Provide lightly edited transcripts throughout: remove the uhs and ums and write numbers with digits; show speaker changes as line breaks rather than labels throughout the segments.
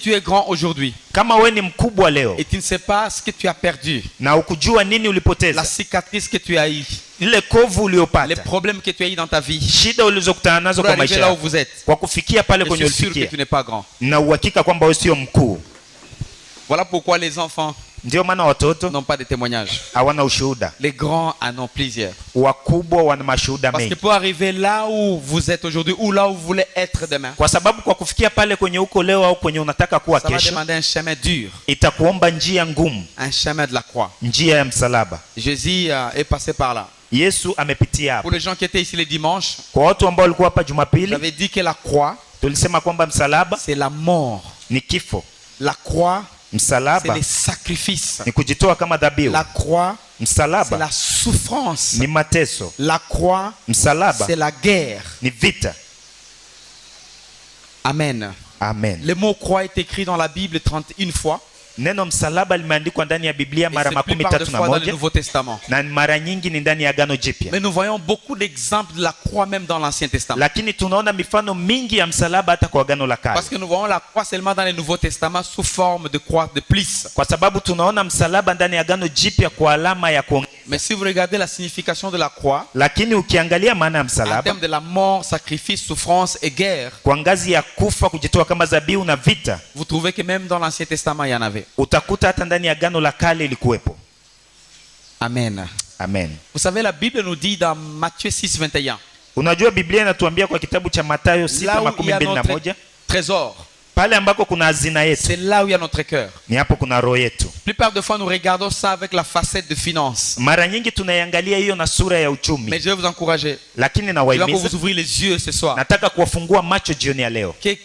tu es grand aujourd'hui
Kama wewe ni mkubwa leo
et tu ne sais pas ce que tu as perdu,
na ukujua nini
la
ulipoteza,
cicatrice que tu as eue,
ile kovu
les
uliopata,
problèmes que tu as eu dans ta vie,
shida ulizokutana nazo
pour
kwa
arriver
maisha
là où
yako,
vous êtes,
kwa kufikia pale kwenye
je suis sûr que
ulifikia,
tu n'es pas grand.
na uhakika kwamba wewe sio mkuu.
Voilà pourquoi les enfants
Ndio maana watoto
n'ont pas de témoignages.
hawana ushuhuda,
Les grands en ont plusieurs.
wakubwa wana mashuhuda
Parce que
mengi,
pour arriver là où vous êtes aujourd'hui ou là où vous voulez être demain,
kwa sababu kwa kufikia pale kwenye uko leo au kwenye unataka kuwa
ça va
kesho,
demander un chemin dur,
itakuomba njia ngumu,
un chemin de la croix.
njia ya msalaba.
Jésus est passé par là.
Yesu amepitia hapo.
Pour les gens qui étaient ici les dimanches,
Kwa watu ambao walikuwa hapa Jumapili,
j'avais dit que la croix,
tulisema kwamba msalaba
c'est la mort.
ni kifo,
La croix, c'est
msalaba
les sacrifices.
ni kujitoa kama dhabihu,
La croix, c'est
msalaba
la souffrance.
ni mateso,
La croix,
msalaba
c'est la guerre.
ni vita.
Amen.
Amen.
Le mot croix est écrit dans la Bible 31 fois.
Neno msalaba limeandikwa ndani ya Biblia
Et
mara
c'est plupart de
31
fois dans le Nouveau Testament.
na mara nyingi ni ndani ya Agano Jipya,
Mais nous voyons beaucoup d'exemples de la croix même dans l'Ancien Testament.
lakini tunaona mifano mingi ya msalaba hata kwa Agano la Kale,
Parce que nous voyons la croix seulement dans le Nouveau Testament sous forme de croix de plis.
kwa sababu tunaona msalaba ndani ya Agano Jipya kwa alama ya kuongeza.
Mais si vous regardez la signification de la croix,
Lakini ukiangalia maana ya
en
msalaba
termes de la mort, sacrifice, souffrance et guerre,
kwa ngazi ya kufa, kujitoa kama dhabihu na vita,
vous trouvez que même dans l'Ancien Testament, il y en avait.
utakuta hata ndani ya Agano la Kale ilikuwepo.
Amen.
Amen.
Vous savez, la Bible nous dit dans Matthieu 6, 21,
Unajua Biblia inatuambia kwa kitabu cha Mathayo
là où il y a notre
6:21,
trésor,
pale ambako kuna hazina yetu,
c'est là où il y a notre cœur.
ni hapo kuna roho yetu.
La plupart des fois, nous regardons ça avec la facette de finance.
Mara nyingi tunaiangalia hiyo na sura ya
Mais
uchumi,
je vais vous encourager.
lakini
Je vais encore
nawahimiza,
vous ouvrir les yeux ce soir.
nataka kuwafungua macho jioni ya leo
Que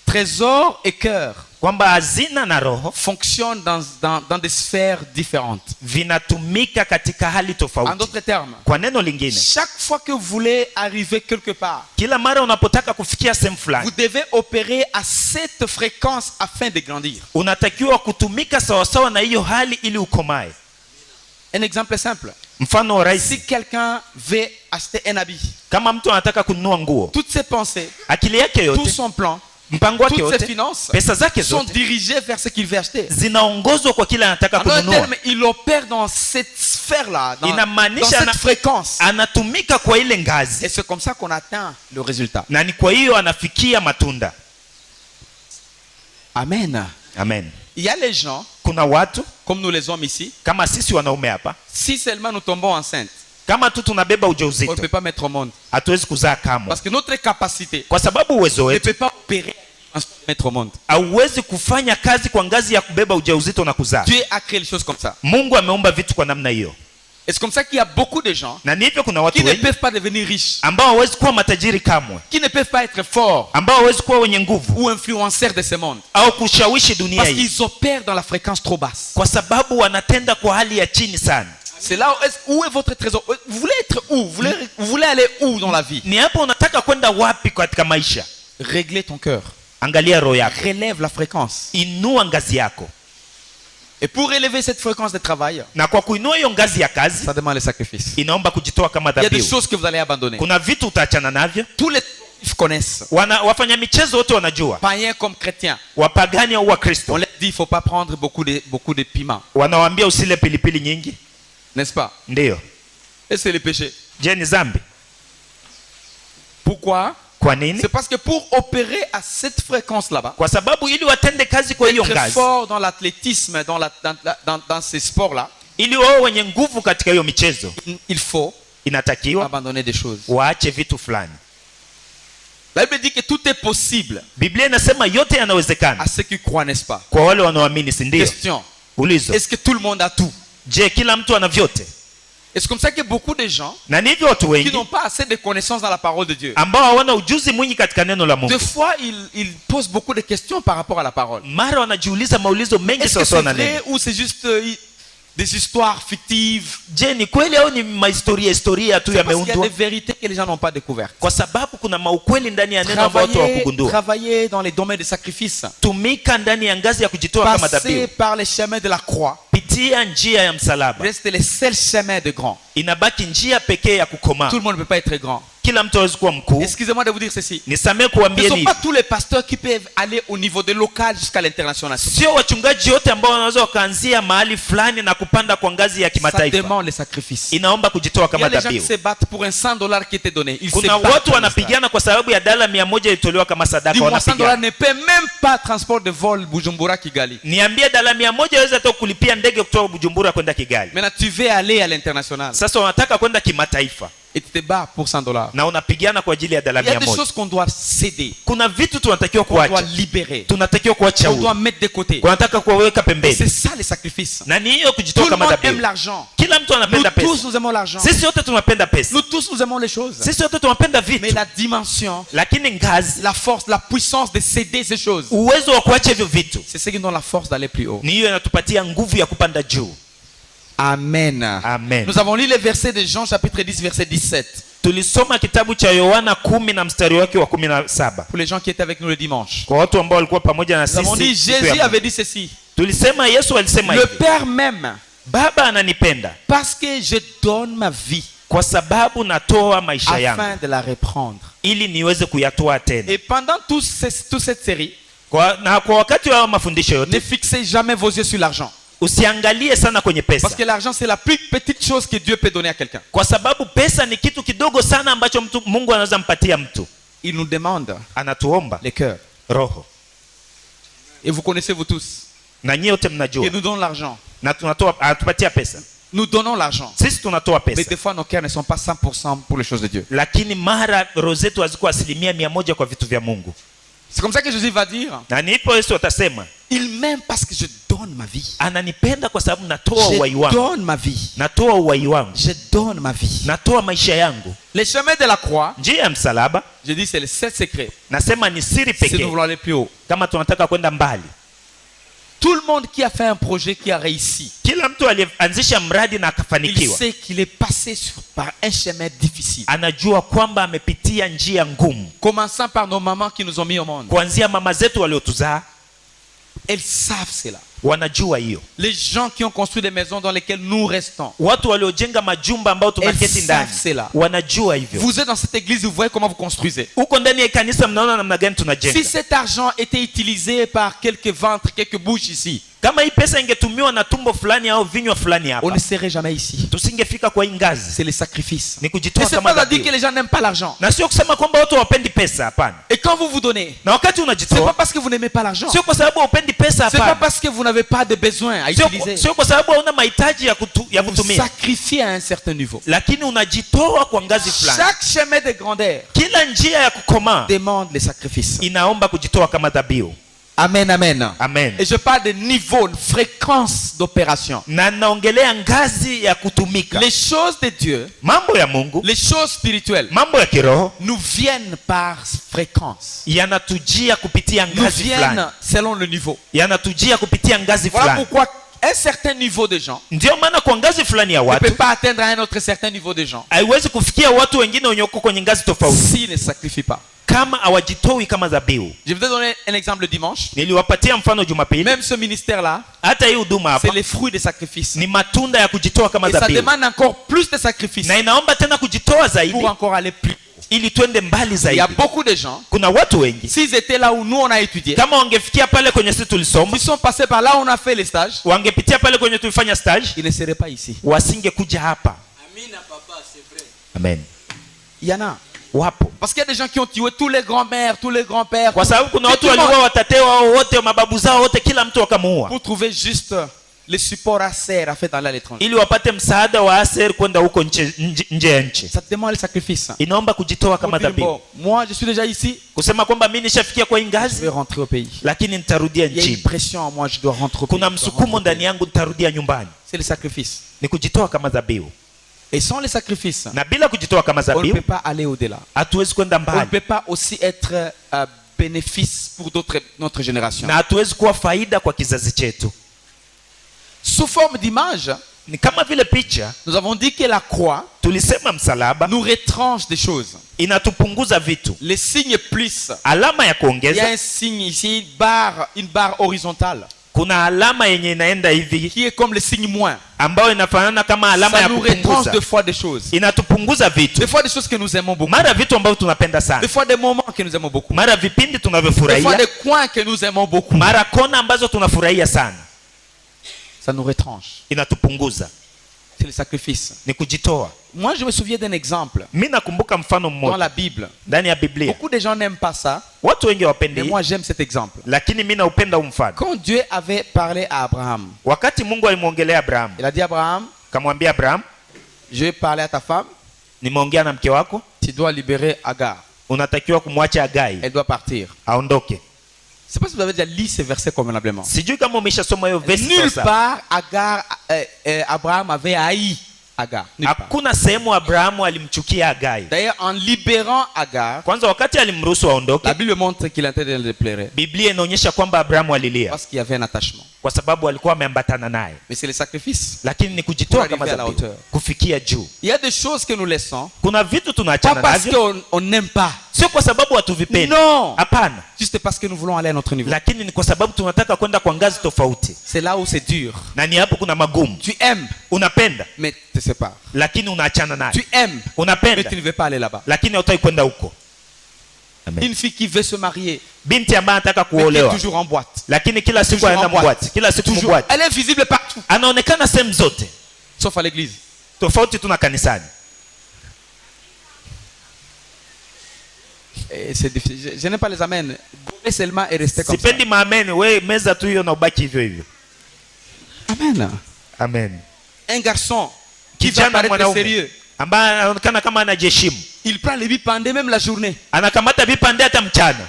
trésor et cœur
kwamba hazina na roho
fonctionnent dans des sphères différentes.
vinatumika katika hali
En
tofauti.
d'autres termes,
Kwa neno lingine,
chaque fois que vous voulez arriver quelque part,
kila mara unapotaka kufikia sehemu
vous
fulani,
devez opérer à cette fréquence afin de grandir.
unatakiwa kutumika sawasawa na hiyo hali ili ukomae.
Un exemple simple.
Mfano
Si
rahisi,
quelqu'un veut acheter un habit,
kama mtu anataka kununua nguo,
toutes ses pensées,
akili yake
tout
yote,
son plan,
mpango wake
toutes ses
yote,
finances
pesa zake
sont
zote
dirigées vers ce qu'il veut acheter.
zinaongozwa kwa kile anataka
En d'autres
kununua.
termes, il opère dans cette sphère-là, dans
Inamaanisha
cette fréquence.
anatumika kwa ile
Et
ngazi,
c'est comme ça qu'on atteint le résultat.
na ni kwa hiyo anafikia matunda.
Amen.
Amen.
Il y a les gens,
Kuna watu
comme nous les hommes ici,
kama sisi wanaume hapa,
si seulement nous tombons enceintes,
kama tu tunabeba
on ne
ujauzito,
peut pas mettre au monde.
hatuwezi kuzaa kamwe,
Parce que notre capacité
kwa sababu uwezo
ne
wetu
peut pas opérer en mettre au monde.
hauwezi kufanya kazi kwa ngazi ya kubeba ujauzito na kuzaa.
Dieu a créé les choses comme ça.
Mungu ameumba vitu kwa namna hiyo,
Et c'est comme ça qu'il y a beaucoup de gens
na ni hivyo kuna
qui
watu
ne
wengi
peuvent pas devenir riches,
ambao hawezi kuwa matajiri kamwe,
qui ne peuvent pas être forts
ambao hawezi kuwa wenye nguvu
ou influenceurs de ce monde.
au kushawishi dunia
Parce
hii,
qu'ils opèrent dans la fréquence trop basse.
kwa sababu wanatenda kwa hali ya chini sana.
C'est là où est votre trésor. Vous voulez être où? Vous voulez aller où dans la vie?
Ni hapo unataka kwenda wapi katika maisha?
Régler ton cœur.
Angalia roho yako,
Relève la fréquence.
inua ngazi yako,
Et pour élever cette fréquence de travail,
na kwa kuinua hiyo ngazi ya kazi
ça demande le sacrifice.
inaomba kujitoa kama
Il y a des
dhabihu.
choses que vous allez abandonner.
Kuna vitu utaachana navyo.
Tous les sportifs connaissent.
Wafanya michezo wote wanajua,
Païens comme chrétiens.
wapagani au
On
Wakristo
leur dit il ne faut pas prendre beaucoup de piment.
wanawaambia usile pilipili nyingi,
N'est-ce pas?
ndiyo.
Et c'est le péché.
Je, ni zambi?
Pourquoi?
Kwa nini?
C'est parce que pour opérer à cette fréquence là-bas,
Kwa sababu ili watende kazi kwa hiyo
être
ngazi,
fort dans l'athlétisme, dans ces sports-là,
ili wao wenye nguvu katika hiyo michezo,
il faut
inatakiwa
abandonner des choses.
waache vitu fulani.
La Bible dit que tout est possible
Biblia inasema yote yanawezekana
à ceux qui croient, n'est-ce pas?
kwa wale wanaoamini, si ndio?
Question.
Ulizo,
Est-ce que tout le monde a tout?
je, kila mtu ana vyote?
Et c'est comme ça que beaucoup de gens
Na ni hivyo watu
qui
wengi
n'ont pas assez de connaissances dans la parole de Dieu,
ambao hawana ujuzi mwingi katika neno la Mungu,
des fois ils posent beaucoup de questions par rapport à la parole.
mara wanajiuliza maulizo mengi
Est-ce que
sawasawa
c'est
na
vrai
neno.
ou c'est juste des histoires fictives?
Je, ni kweli au ni historia tu
C'est parce qu'il y a
yameundwa?
des vérités que les gens n'ont pas découvertes.
Kwa sababu kuna maukweli ndani ya neno ambayo watu hawakugundua.
Travailler dans les domaines de sacrifice.
Tumika ndani ya ngazi ya kujitoa kama
Passer
dhabihu,
par les chemins de la croix
pitia njia ya msalaba.
reste le seul chemin de grand.
inabaki njia pekee ya kukomaa.
Tout le monde ne peut pas être grand.
Kila mtu hawezi kuwa mkuu.
Excusez-moi de vous dire ceci.
Nisamee
Ce
kuambia
ne sont
ni
pas tous les pasteurs qui peuvent aller au niveau de local jusqu'à l'international.
sio wachungaji wote ambao wanaweza wakaanzia mahali fulani na kupanda kwa ngazi ya
Ça
kimataifa.
demande les sacrifices.
Inaomba kujitoa
Il y
kama
a des gens qui
dhabihu.
se battent pour un $100 qui était donné. Ils se
Kuna
battent
watu
pour ça.
wanapigana kwa sababu ya dola 100 ilitolewa kama sadaka,
Dis-moi, $100
wanapigana.
ne paie même pas transport de vol Bujumbura Kigali.
Niambie dola 100 inaweza hata kulipia ndege kutoka Bujumbura kwenda Kigali.
Maintenant, tu veux aller à l'international
Sasa wanataka kwenda kimataifa
et tu te bats pour $100.
na unapigana kwa ajili ya dola
Il y a des
100.
choses qu'on doit céder,
Kuna vitu tunatakiwa
qu'on doit
kuacha,
libérer,
tunatakiwa kuacha
qu'on doit
huru,
mettre de côté.
tunataka kuweka
C'est
pembeni,
ça les sacrifices.
na ni hiyo
Tout
kujitoa
le
kama
monde aime
dhabihu.
l'argent.
Kila mtu
Nous
anapenda
tous,
pesa.
nous aimons l'argent.
Sisi wote tunapenda pesa,
Nous tous, nous aimons les choses.
sisi wote tunapenda
Mais
vitu,
la dimension,
lakini ngazi,
la force, la puissance de céder ces choses,
uwezo wa kuacha hivyo vitu,
c'est ce qui nous donne la force d'aller plus haut.
ni hiyo inatupatia nguvu ya kupanda juu.
Amen.
Amen.
Nous avons lu les versets de Jean chapitre 10 verset 17.
Tulisoma kitabu cha Yohana 10 na mstari wake wa 17
Pour les gens qui étaient avec nous le dimanche.
kwa watu ambao walikuwa pamoja na
Nous avons dit,
sisi siku ya
Jésus
Mungu.
avait dit ceci.
Tulisema Yesu alisema
Le
hivi,
Père m'aime
Baba ananipenda
parce que je donne ma vie
kwa sababu natoa maisha yangu
afin de la reprendre.
ili niweze kuyatoa tena.
Et pendant toute cette série,
Na kwa wakati wa mafundisho
ne
yote
fixez jamais vos yeux sur l'argent.
usiangalie sana kwenye pesa,
Parce que l'argent, c'est la plus petite chose que Dieu peut donner à quelqu'un.
kwa sababu pesa ni kitu kidogo sana ambacho Mungu anaweza mpatia mtu.
Il nous demande
Anatuomba
les cœurs.
roho,
Et vous connaissez vous tous
na nyie wote
que
mnajua,
nous donnons l'argent.
na anatupatia pesa.
Nous donnons l'argent.
Sisi tunatoa
Mais
pesa,
des fois, nos cœurs ne sont pas 100% pour les choses de Dieu.
lakini mara roho zetu hazikuwa 100% kwa vitu vya Mungu.
C'est comme ça que Jésus va dire,
Na nipo Yesu atasema
il m'aime parce que je donne ma vie.
ananipenda kwa sababu natoa uhai
Je
wangu,
donne ma vie.
natoa uhai wangu,
Je donne ma vie.
natoa maisha yangu.
Les chemins de la croix,
Njia ya msalaba
je dis, c'est le seul secret.
nasema ni siri
Si nous
pekee
voulons aller plus haut.
kama tunataka kwenda mbali.
Tout le monde qui a fait un projet qui a réussi,
Kila mtu aliyeanzisha mradi na
il
akafanikiwa
sait qu'il est passé par un chemin difficile.
anajua kwamba amepitia njia ngumu,
Commençant par nos mamans qui nous ont mis au monde.
kuanzia mama zetu waliotuzaa
Elles savent cela.
wanajua hiyo.
Les gens qui ont construit des maisons dans lesquelles nous restons.
Watu waliojenga majumba ambao tunaketi ndani
cela.
wanajua hivyo.
Vous êtes dans cette église, vous voyez comment vous construisez.
Huko ndani ya kanisa mnaona namna gani tunajenga.
Si cet argent était utilisé par quelques ventres, quelques bouches ici,
Kama hii pesa ingetumiwa na tumbo fulani au vinywa fulani
on
hapa,
ne serait jamais ici.
tusingefika kwa hii ngazi.
C'est les sacrifices.
Ni
Et
kujitoa
c'est
kama
pas à dire que
dhabihu.
les gens n'aiment pas l'argent.
Na sio kusema kwamba watu hawapendi pesa, hapana.
Et quand vous vous donnez,
Na wakati
c'est pas
unajitoa
parce que vous n'aimez pas l'argent.
sio kwa sababu haupendi pesa,
C'est pas
hapana.
parce que vous n'avez pas de besoin à utiliser.
Sio kwa sababu hauna mahitaji ya
Vous
kutumia,
sacrifiez à un certain niveau.
lakini unajitoa kwa ngazi fulani.
Chaque chemin de grandeur
Kila njia ya kukomaa
demande les sacrifices.
inaomba kujitoa kama dhabihu.
Amen, amen.
Amen.
Et je parle de niveau, de fréquence d'opération.
Na naongelea ngazi ya kutumika.
Les choses de Dieu,
Mambo ya Mungu,
les choses spirituelles,
mambo ya kiroho
nous viennent par fréquence.
yanatujia kupitia
Nous
ngazi fulani,
viennent selon le niveau.
yanatujia kupitia ngazi
Voilà
fulani.
pourquoi un certain niveau de gens
Ndio maana kwa ngazi fulani ya
ne peut
watu
pas atteindre un autre certain niveau de gens
haiwezi kufikia watu wengine wenye uko kwenye ngazi tofauti
s'ils ne sacrifient pas.
kama hawajitoi kama dhabihu.
Je vais vous donner un exemple le dimanche.
Niliwapatia mfano Jumapili.
Même ce ministère-là,
Hata hii huduma hapa
c'est les fruits des sacrifices.
ni matunda ya kujitoa kama
Et ça
dhabihu,
demande encore plus de sacrifices
na inaomba tena kujitoa zaidi
pour encore aller plus.
ili twende mbali
Il y
zaidi.
a beaucoup de gens,
Kuna watu wengi
s'ils étaient là où nous on a étudié,
kama wangefikia pale kwenye sisi tulisoma,
s'ils sont passés par là où on a fait les stages,
wangepitia pale kwenye tulifanya stage,
ils ne seraient pas ici.
wasingekuja hapa.
Amina papa, c'est vrai.
Amen.
Il y en a.
Wapo
Parce qu'il y a des gens qui ont tué tous les grands-mères, tous les grands-pères
kwa sababu kuna watu
tout le monde.
waliua watate wao wote, mababu zao wote, kila mtu wakamuua
pour trouver juste le support à serre à faire dans l'étranger.
ili wapate msaada wa aser kwenda huko nje ya nchi.
Ça te demande le sacrifice.
Inaomba kujitoa
Pour
kama
dire,
dhabihu,
bon, moi je suis déjà ici,
kusema kwamba mimi nishafikia kwa hii
je vais
ngazi,
rentrer au pays.
lakini nitarudia
Il y a une
nchini.
pression en moi, je dois rentrer au pays.
Kuna
je dois rentrer
msukumo
au
ndani
pays.
yangu, nitarudia nyumbani.
C'est le sacrifice.
Ni kujitoa kama dhabihu,
Et sans les sacrifices,
na bila kujitoa kama
on ne peut
dhabihu
pas aller au-delà.
hatuwezi kwenda
On ne
mbali,
peut pas aussi être bénéfice pour notre génération.
na hatuwezi kuwa faida kwa kizazi chetu.
Sous forme d'image,
Ni kama vile picha,
nous avons dit que la croix
tulisema msalaba
nous retranche des choses.
inatupunguza vitu.
Les signes plus.
Alama ya
Il y a
kuongeza,
un signe ici, une barre horizontale.
kuna alama yenye inaenda hivi
qui est comme le signe moins.
ambayo inafanana kama alama
Ça
ya
nous retranche
kupunguza.
des fois des choses.
Inatupunguza
Des
vitu,
fois des choses que nous aimons beaucoup.
mara vitu ambavyo tunapenda
Des
sana,
fois des moments que nous aimons beaucoup.
mara vipindi
Des fois
tunavyofurahia,
des coins que nous aimons beaucoup.
mara kona ambazo tunafurahia sana.
Ça nous retranche.
Inatupunguza,
C'est le sacrifice.
ni kujitoa.
Moi, je me souviens d'un exemple
Mimi nakumbuka mfano
dans
mmoja
la Bible.
ndani ya Biblia.
Beaucoup de gens n'aiment pas ça,
Watu wengi
mais
wapendi,
moi j'aime cet exemple.
lakini mimi naupenda huu mfano.
Quand Dieu avait parlé à Abraham,
Wakati Mungu alimwongelea Abrahamu,
il a dit à Abraham,
kamwambia Abrahamu,
je vais parler à ta femme,
nimeongea na mke wako,
tu dois libérer Agar.
unatakiwa kumwacha Agai
Elle doit partir.
aondoke.
Je ne sais pas si vous avez déjà lu ces versets convenablement.
Sijui kama umeshasoma hiyo verse
Nulle
sasa.
part Abraham avait haï Agar. Nulle part.
Hakuna sehemu Abrahamu alimchukia Agai.
D'ailleurs, en libérant Agar,
Kwanza wakati alimruhusu aondoke,
la Bible montre qu'il était en train de pleurer
Biblia inaonyesha kwamba Abrahamu alilia
parce qu'il y avait un attachement.
kwa sababu alikuwa ameambatana naye,
Mais c'est le sacrifice.
lakini ni kujitoa
Pour
kama
arriver à la
dhabihu,
hauteur.
kufikia juu.
Il y a des choses que nous laissons,
Kuna vitu
pas
tunaachana
parce
navyo,
qu'on n'aime pas.
sio kwa sababu hatuvipendi,
Non,
hapana,
juste parce que nous voulons aller à notre niveau.
lakini ni kwa sababu tunataka kwenda kwa ngazi tofauti,
C'est là où c'est dur.
na ni hapo kuna magumu.
Tu aimes,
Unapenda
mais tu te sépares.
lakini unaachana naye,
Tu aimes, mais
unapenda
tu ne veux pas aller là-bas.
lakini hautaki kwenda huko. Amen.
Une fille qui veut se marier,
Binti ambaye anataka
mais qui est
kuolewa
toujours en boîte.
lakini kila siku
Toujours
anaenda
en boîte.
mbwati, kila siku
Toujours.
mbwati,
Elle est visible partout,
anaonekana sehemu zote,
sauf à l'église.
tofauti tu na kanisani.
Et c'est difficile. Je n'aime pas les amens. Gober seulement et rester comme ça.
Sipendi maameni, we meza tu hiyo na ubaki hivyo hivyo.
Amen.
Amen.
Un garçon qui va
Kijana
paraître
mwanaume
sérieux,
ambaye anaonekana kama anajiheshimu,
il prend les bipandés même la journée.
anakamata vipande hata mchana,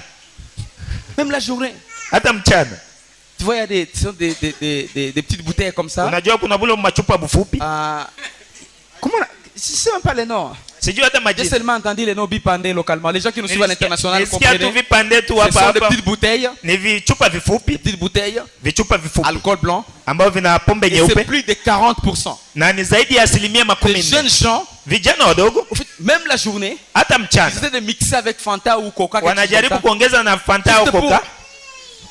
Même la journée.
hata mchana.
Tu vois, il y a des petites bouteilles comme ça.
Unajua kuna bule machupa bufupi,
Comment je ne sais même pas les noms.
sijui hata
J'ai
majina.
seulement entendu les noms bipandés localement. Les gens qui nous suivent à l'international
Nilisikia tu
comprennent.
vipande tu
Ce
hapa
sont des
hapa,
petites bouteilles.
ni vichupa vifupi,
Petites bouteilles.
vichupa vifupi
Alcool blanc.
ambavyo vina pombe
Et c'est
nyeupe,
plus de 40%.
na ni zaidi ya asilimia
Les
10.
jeunes gens,
Vijana wadogo
au fait, même la journée,
hata
ils
mchana
essaient de mixer avec Fanta ou Coca. quelque chose
wanajaribu
comme ça.
kuongeza na Fanta au
Juste pour-
Coca.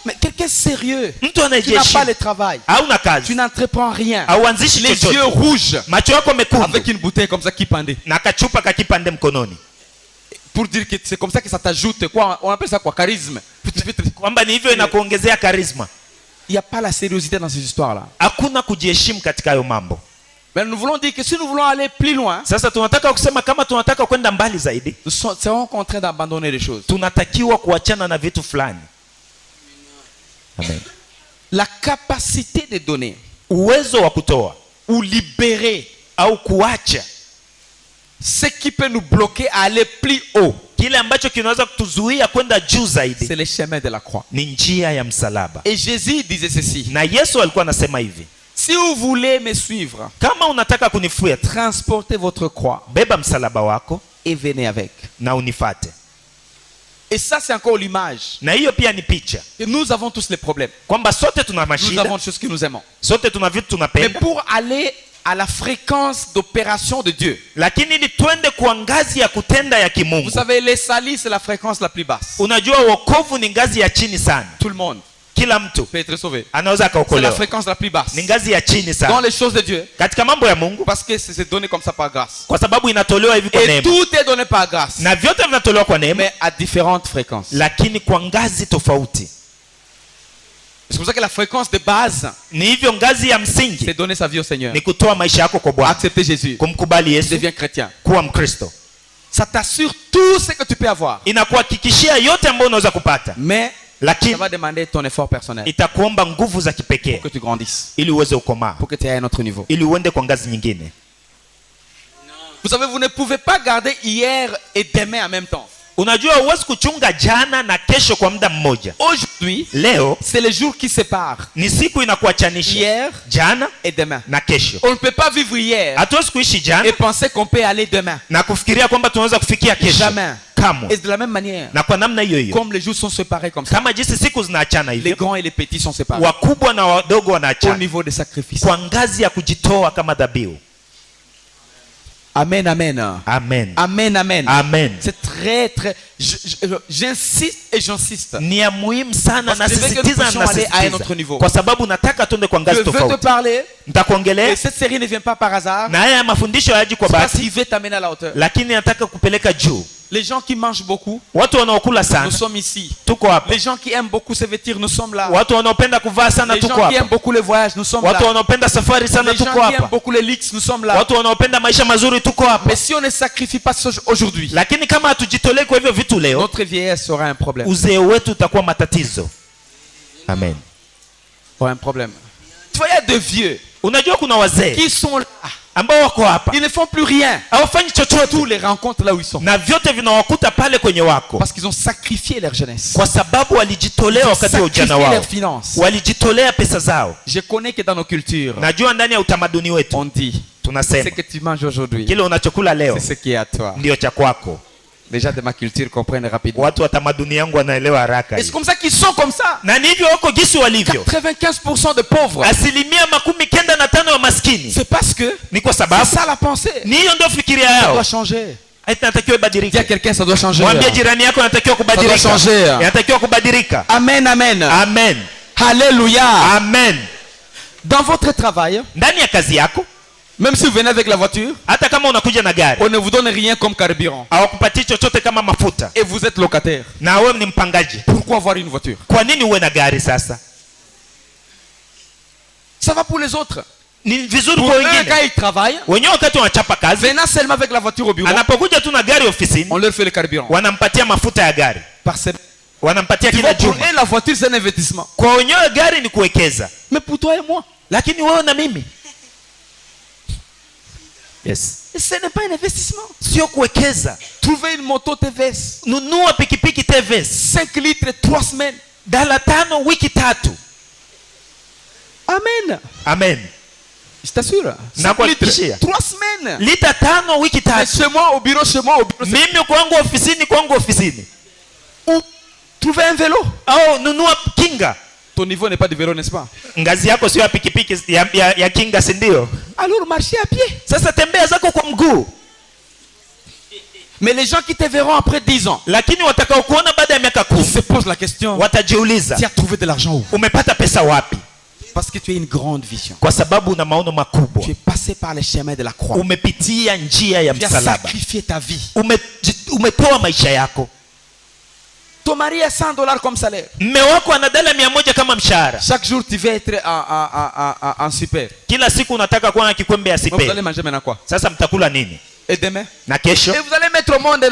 Mais quelqu'un sérieux.
Mtu
Tu n'as pas
anayejiheshimu,
le travail.
hauna
Tu
kazi,
n'entreprends rien.
hauanzishi
Les yeux
chochote,
rouges
macho yako mekundu
avec une bouteille comme ça qui pendait.
na kachupa kakipande mkononi,
Pour dire que c'est comme ça que ça t'ajoute quoi. On appelle ça quoi? Charisme.
kwamba ni hivyo inakuongezea karisma.
Il n'y a pas la sériosité dans ces histoires-là.
Hakuna kujiheshimu katika hayo mambo.
Mais nous voulons dire que si nous voulons aller plus loin,
Sasa tunataka kusema kama tunataka kwenda mbali zaidi,
nous serons contraints d'abandonner les choses.
tunatakiwa kuachana na vitu fulani. Amen.
La capacité de donner
Uwezo wa kutoa
ou libérer
au kuacha
ce qui peut nous bloquer à aller plus haut,
kile ambacho kinaweza kutuzuia kwenda juu zaidi
c'est le chemin de la croix.
ni njia ya msalaba.
Et Jésus disait ceci:
Na Yesu alikuwa anasema hivi,
si vous voulez me suivre,
kama unataka kunifuata,
transportez votre croix
beba msalaba wako
et venez avec.
na unifate.
Et ça, c'est encore l'image.
Na hiyo pia ni picha
Et nous avons tous les problèmes.
kwamba sote tuna
Nous
mashida,
avons des choses que nous aimons.
sote tuna vitu
Mais
tunapenda,
pour aller à la fréquence d'opération de Dieu,
lakini ili twende kwa ngazi ya kutenda ya
vous
kimungu.
savez, les salis, c'est la fréquence la plus basse.
Unajua wokovu ni ngazi ya chini sana,
Tout le monde
kila mtu
peut être sauvé.
anaweza
C'est la
akaokolewa,
fréquence la plus basse.
ni ngazi ya chini
Dans
sana
les choses de Dieu.
katika mambo ya Mungu,
Parce que c'est donné comme ça par grâce.
kwa sababu inatolewa hivi kwa
Et
neema,
tout est donné par grâce.
na vyote vinatolewa kwa neema,
Mais à différentes fréquences.
lakini kwa ngazi tofauti.
C'est pour ça que la fréquence de base,
Ni hivyo ngazi ya
c'est
msingi
donner sa vie au Seigneur.
ni kutoa maisha yako kwa Bwana,
Accepter Jésus.
kumkubali
Tu
Yesu,
deviens chrétien.
kuwa Mkristo.
Ça t'assure tout ce que tu peux avoir.
Inakuhakikishia yote ambayo unaweza kupata,
Mais ça
lakini
va demander ton effort personnel
itakuomba nguvu za kipekee
pour que tu grandisses.
ili uweze ukomaa,
Pour que tu ailles à un autre niveau.
ili uende kwa ngazi nyingine.
Vous savez, vous ne pouvez pas garder hier et demain en même temps.
Unajua huwezi kuchunga jana na kesho kwa muda mmoja.
Aujourd'hui,
Leo
c'est le jour qui sépare
ni siku inakuachanisha
hier
jana
et demain.
na kesho.
On ne peut pas vivre hier
Hatuwezi kuishi jana
et penser qu'on peut aller demain.
na kufikiria kwamba tunaweza kufikia kesho.
Jamais.
Kamwe.
Et de la même manière,
Na kwa namna hiyo hiyo,
comme les jours sont séparés comme ça,
kama jinsi siku zinaachana
les
hivyo,
grands et les petits sont séparés
wakubwa na wadogo
au
wanaachana
niveau des sacrifices.
kwa ngazi ya kujitoa kama dhabihu.
Amen, amen.
Amen.
Amen, amen.
Amen.
C'est très, très... J'insiste et j'insiste.
Ni ya muhimu sana,
Parce que je veux que nous
nasisitiza
puissions aller à un autre
nasisitiza
niveau.
kwa sababu nataka tuende kwa
Je
ngazi
veux te
tofauti.
parler. Et
Nitakuongelea
cette série ne vient pas par hasard.
na haya mafundisho hayaji kwa
C'est parce qu'il
bahati,
veut t'amener à la hauteur.
lakini nataka kupeleka juu.
Les gens qui mangent beaucoup,
Watu wanaokula
nous
sana
sommes ici.
tuko hapa.
Les gens qui aiment beaucoup se vêtir, nous sommes là.
Watu wanaopenda kuvaa sana
Les
tuko
gens qui aiment
hapa.
beaucoup les voyages, nous sommes
Watu
là.
wanaopenda safari sana
Les gens
tuko
qui aiment
hapa.
beaucoup les leaks, nous sommes là.
Watu wanaopenda maisha mazuri tuko hapa.
Mais si on ne sacrifie pas aujourd'hui,
Lakini kama hatujitolee kwa hivyo vitu leo,
notre vieillesse sera un problème.
uzee wetu utakuwa matatizo. Amen.
Aura un problème. Tu vois, il y a deux vieux
Unajua kuna wazee
qui sont là.
ambao wako hapa
Ils ne font plus rien.
hawafanyi chochote,
Tous les rencontres là où ils sont.
na vyote vinawakuta pale kwenye wako,
Parce qu'ils ont sacrifié leur jeunesse.
kwa sababu walijitolea
Ils ont
wakati wa ujana
sacrifié
wao,
leurs finances.
walijitolea pesa zao.
Je connais que dans nos cultures,
Najua ndani ya utamaduni wetu
on dit, ce
tunasema
que tu manges aujourd'hui,
kile unachokula leo
c'est ce qui est à toi.
ndio cha kwako.
Les gens de ma culture comprennent rapidement.
Watu wa tamaduni yangu wanaelewa haraka
Et c'est
hiyo.
comme ça qu'ils sont comme ça.
Na ni hivyo wako gisi walivyo.
95% de pauvres.
95% ya maskini
C'est parce que
ni kwa
c'est
sababu
ça la pensée.
ni hiyo ndio fikiria
Ça
yao.
doit changer.
Eti natakiwa
Dis à
ibadilike.
quelqu'un, ça doit changer.
Mwambie jirani yako natakiwa kubadilika.
Ça doit changer.
Inatakiwa kubadilika.
Amen, amen.
Amen.
Alléluia.
Amen.
Dans votre travail,
Ndani ya kazi yako,
même si vous venez avec la voiture,
hata kama unakuja na gari,
on ne vous donne rien comme carburant.
hawakupatii chochote kama mafuta,
Et vous êtes locataire.
na wewe ni mpangaji.
Pourquoi avoir une voiture?
Kwa nini uwe na gari sasa?
Ça va pour les autres.
Ni vizuri
Pour
kwa
eux, quand
wengine.
ils travaillent,
Wenyewe wakati wanachapa kazi,
venant seulement avec la voiture au bureau,
anapokuja tu na gari ofisini,
on leur fait le carburant.
wanampatia mafuta ya gari,
Par semaine.
wanampatia
Tu
kila
vois, pour
juma.
eux, la voiture, c'est un investissement.
Kwa wenyewe gari ni kuwekeza,
Mais pour toi et moi,
lakini wewe na mimi, yes,
ce n'est pas un investissement.
sio kuwekeza.
Trouver une moto TVS,
Nunua pikipiki TVS
5 litres, 3 semaines.
$5 wiki 3.
Amen.
Amen.
Je t'assure.
Na
5
kwa
litres,
kishia.
3 semaines.
Lita 5 wiki
Mais
3.
chez moi, au bureau, chez moi, au bureau.
Mimi kwangu ofisini.
Ou trouver un vélo.
Au nunua kinga.
Ton niveau n'est pas de vélo, n'est-ce pas?
Ngazi yako sio ya pikipiki ya kinga, si ndio?
Alors marchez à pied.
Sasa tembea zako kwa mguu.
Mais les gens qui te verront après 10 ans,
Lakini watakao kuona baada ya miaka
ils
10
se posent la question,
watajiuliza,
tu as trouvé de l'argent où?
umepata pesa wapi?
Parce que tu as une grande vision.
Kwa sababu una maono makubwa.
Tu es passé par les chemins de la croix.
Umepitia njia ya
Tu as
msalaba.
sacrifié ta vie.
Umetoa maisha yako.
Ton mari a $100 comme salaire.
Mme wako ana $100 kama mshahara.
Chaque jour, tu veux être en super.
Kila siku unataka kuwa na kikwembe ya
Donc, vous allez
sipe.
manger maintenant quoi?
Sasa mtakula nini?
Et demain?
Na kesho?
Et vous allez mettre au monde.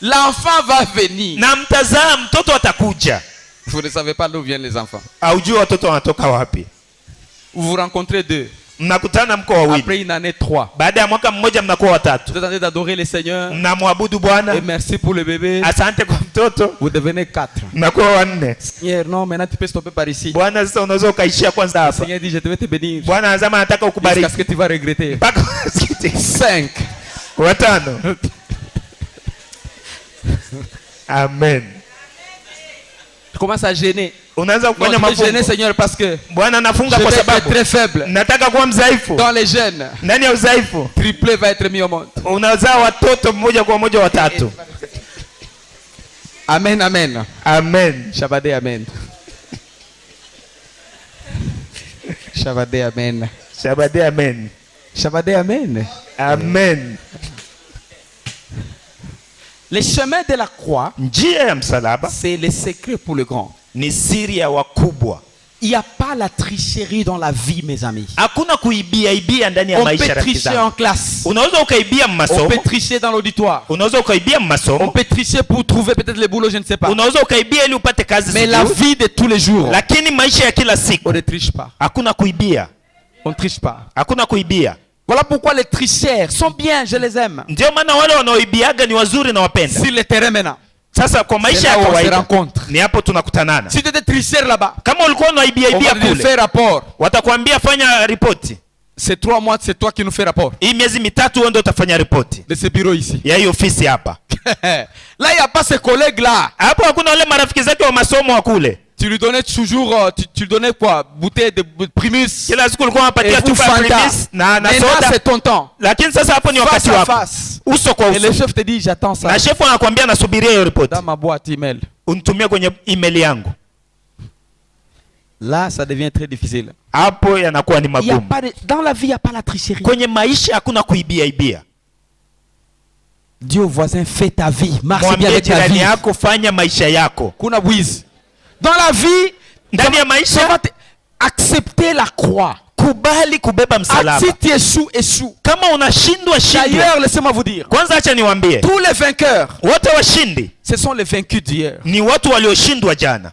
L'enfant va venir.
Na mtazaa mtoto atakuja.
Vous ne savez pas d'où viennent les enfants.
Haujui watoto wanatoka wapi.
Vous vous rencontrez 2.
Mnakutana mko wawili.
Après une année, 3.
Baada ya mwaka mmoja mnakuwa watatu.
Vous êtes en train d'adorer le Seigneur.
Mnamwabudu Bwana.
Et merci pour le bébé.
Asante kwa mtoto.
Vous devenez 4.
Mnakuwa 4.
Seigneur, non, maintenant tu peux stopper par ici.
Bwana sasa unaweza ukaishia kwanza hapa.
Seigneur dit, je te vais te bénir.
Bwana anasema nataka
Jusqu'à
ukubariki.
ce que tu vas regretter.
Mpaka usikite.
5.
5. Amen.
Je commence à gêner.
Unaanza
Moi,
kufanya
je vais gêner,
mafungo.
Seigneur, parce que
Bwana
je
anafunga kwa
vais être
sababu
très faible.
nataka kuwa mzaifu.
Dans les jeunes,
Ndani ya udhaifu
triplé va être mis au monde.
unazaa watoto mmoja kwa moja watatu.
Amen, amen.
Amen.
Shabade, amen. Shabade, amen.
Shabade amen.
Shabade, amen.
Amen.
Les chemins de la croix,
Njia ya msalaba
c'est le secret pour le grand.
ni siri ya wakubwa.
Il n'y a pas la tricherie dans la vie, mes amis.
Hakuna kuibia ndani ya
On peut
maisha rafiki
tricher
zangu.
en classe.
Unaweza ukaibia
On
masomo,
peut tricher dans l'auditoire.
unaweza ukaibia
On
masomo,
peut tricher pour trouver peut-être le boulot, je ne sais pas.
unaweza ukaibia ili upate kazi
Mais la
sijui.
vie de tous les jours,
Lakini maisha ya kila
on
siku
ne triche pas.
hakuna kuibia.
On ne triche pas.
Hakuna kuibia.
Voilà pourquoi les tricheurs sont bien, je les aime.
Ndio maana wale wanaoibiaga ni wazuri na wapenda.
Sur le terrain maintenant.
Sasa kwa
C'est
maisha
là
ya
où on se
kawaida
rencontre.
ni hapo tunakutanana.
Si tu étais tricheur là-bas,
Kama ulikuwa unaibia
on va te
kule,
faire rapport.
watakwambia fanya ripoti.
C'est 3 mois, c'est toi qui nous fais rapport.
Hii miezi mitatu wewe ndio utafanya ripoti
De ce bureau ici.
ya hii ofisi hapa.
Là, il n'y a pas ces collègues-là.
Hapo hakuna wale marafiki zake wa masomo wa kule.
tu lui donnais toujours, tu lui donnais quoi? Bouteille de Primus.
Kila siku ulikuwa
Et
unapatia
vous
chupa ya
Fanta.
Primus na
Maintenant,
soda.
c'est ton temps.
Lakini sasa hapo ni
Face
wakati
à
wako.
face.
Uso kwa
Et le
uso.
chef te dit, j'attends ça.
Na chef anakuambia nasubiria hiyo report.
Dans ma boîte email.
Unitumie kwenye email yangu.
Là, ça devient très difficile.
Hapo yanakuwa ni
Il y a
magumu.
pas de, dans la vie, il n'y a pas la tricherie.
Kwenye maisha hakuna kuibia ibia.
Dis au voisin, fais ta vie. Marche bien
Mwambie
avec ta
jirani
vie.
yako fanya maisha yako.
Kuna bwizi. Dans la vie,
Ndani ya
ça
maisha
va accepter la croix.
kubali kubeba
Ah,
msalaba.
si tu échoues, échoue.
Kama unashindwa shindwa.
D'ailleurs, laissez-moi vous dire,
Kwanza acha niwaambie.
tous les vainqueurs,
Wote washindi
ce sont les vaincus d'hier.
ni watu walioshindwa jana.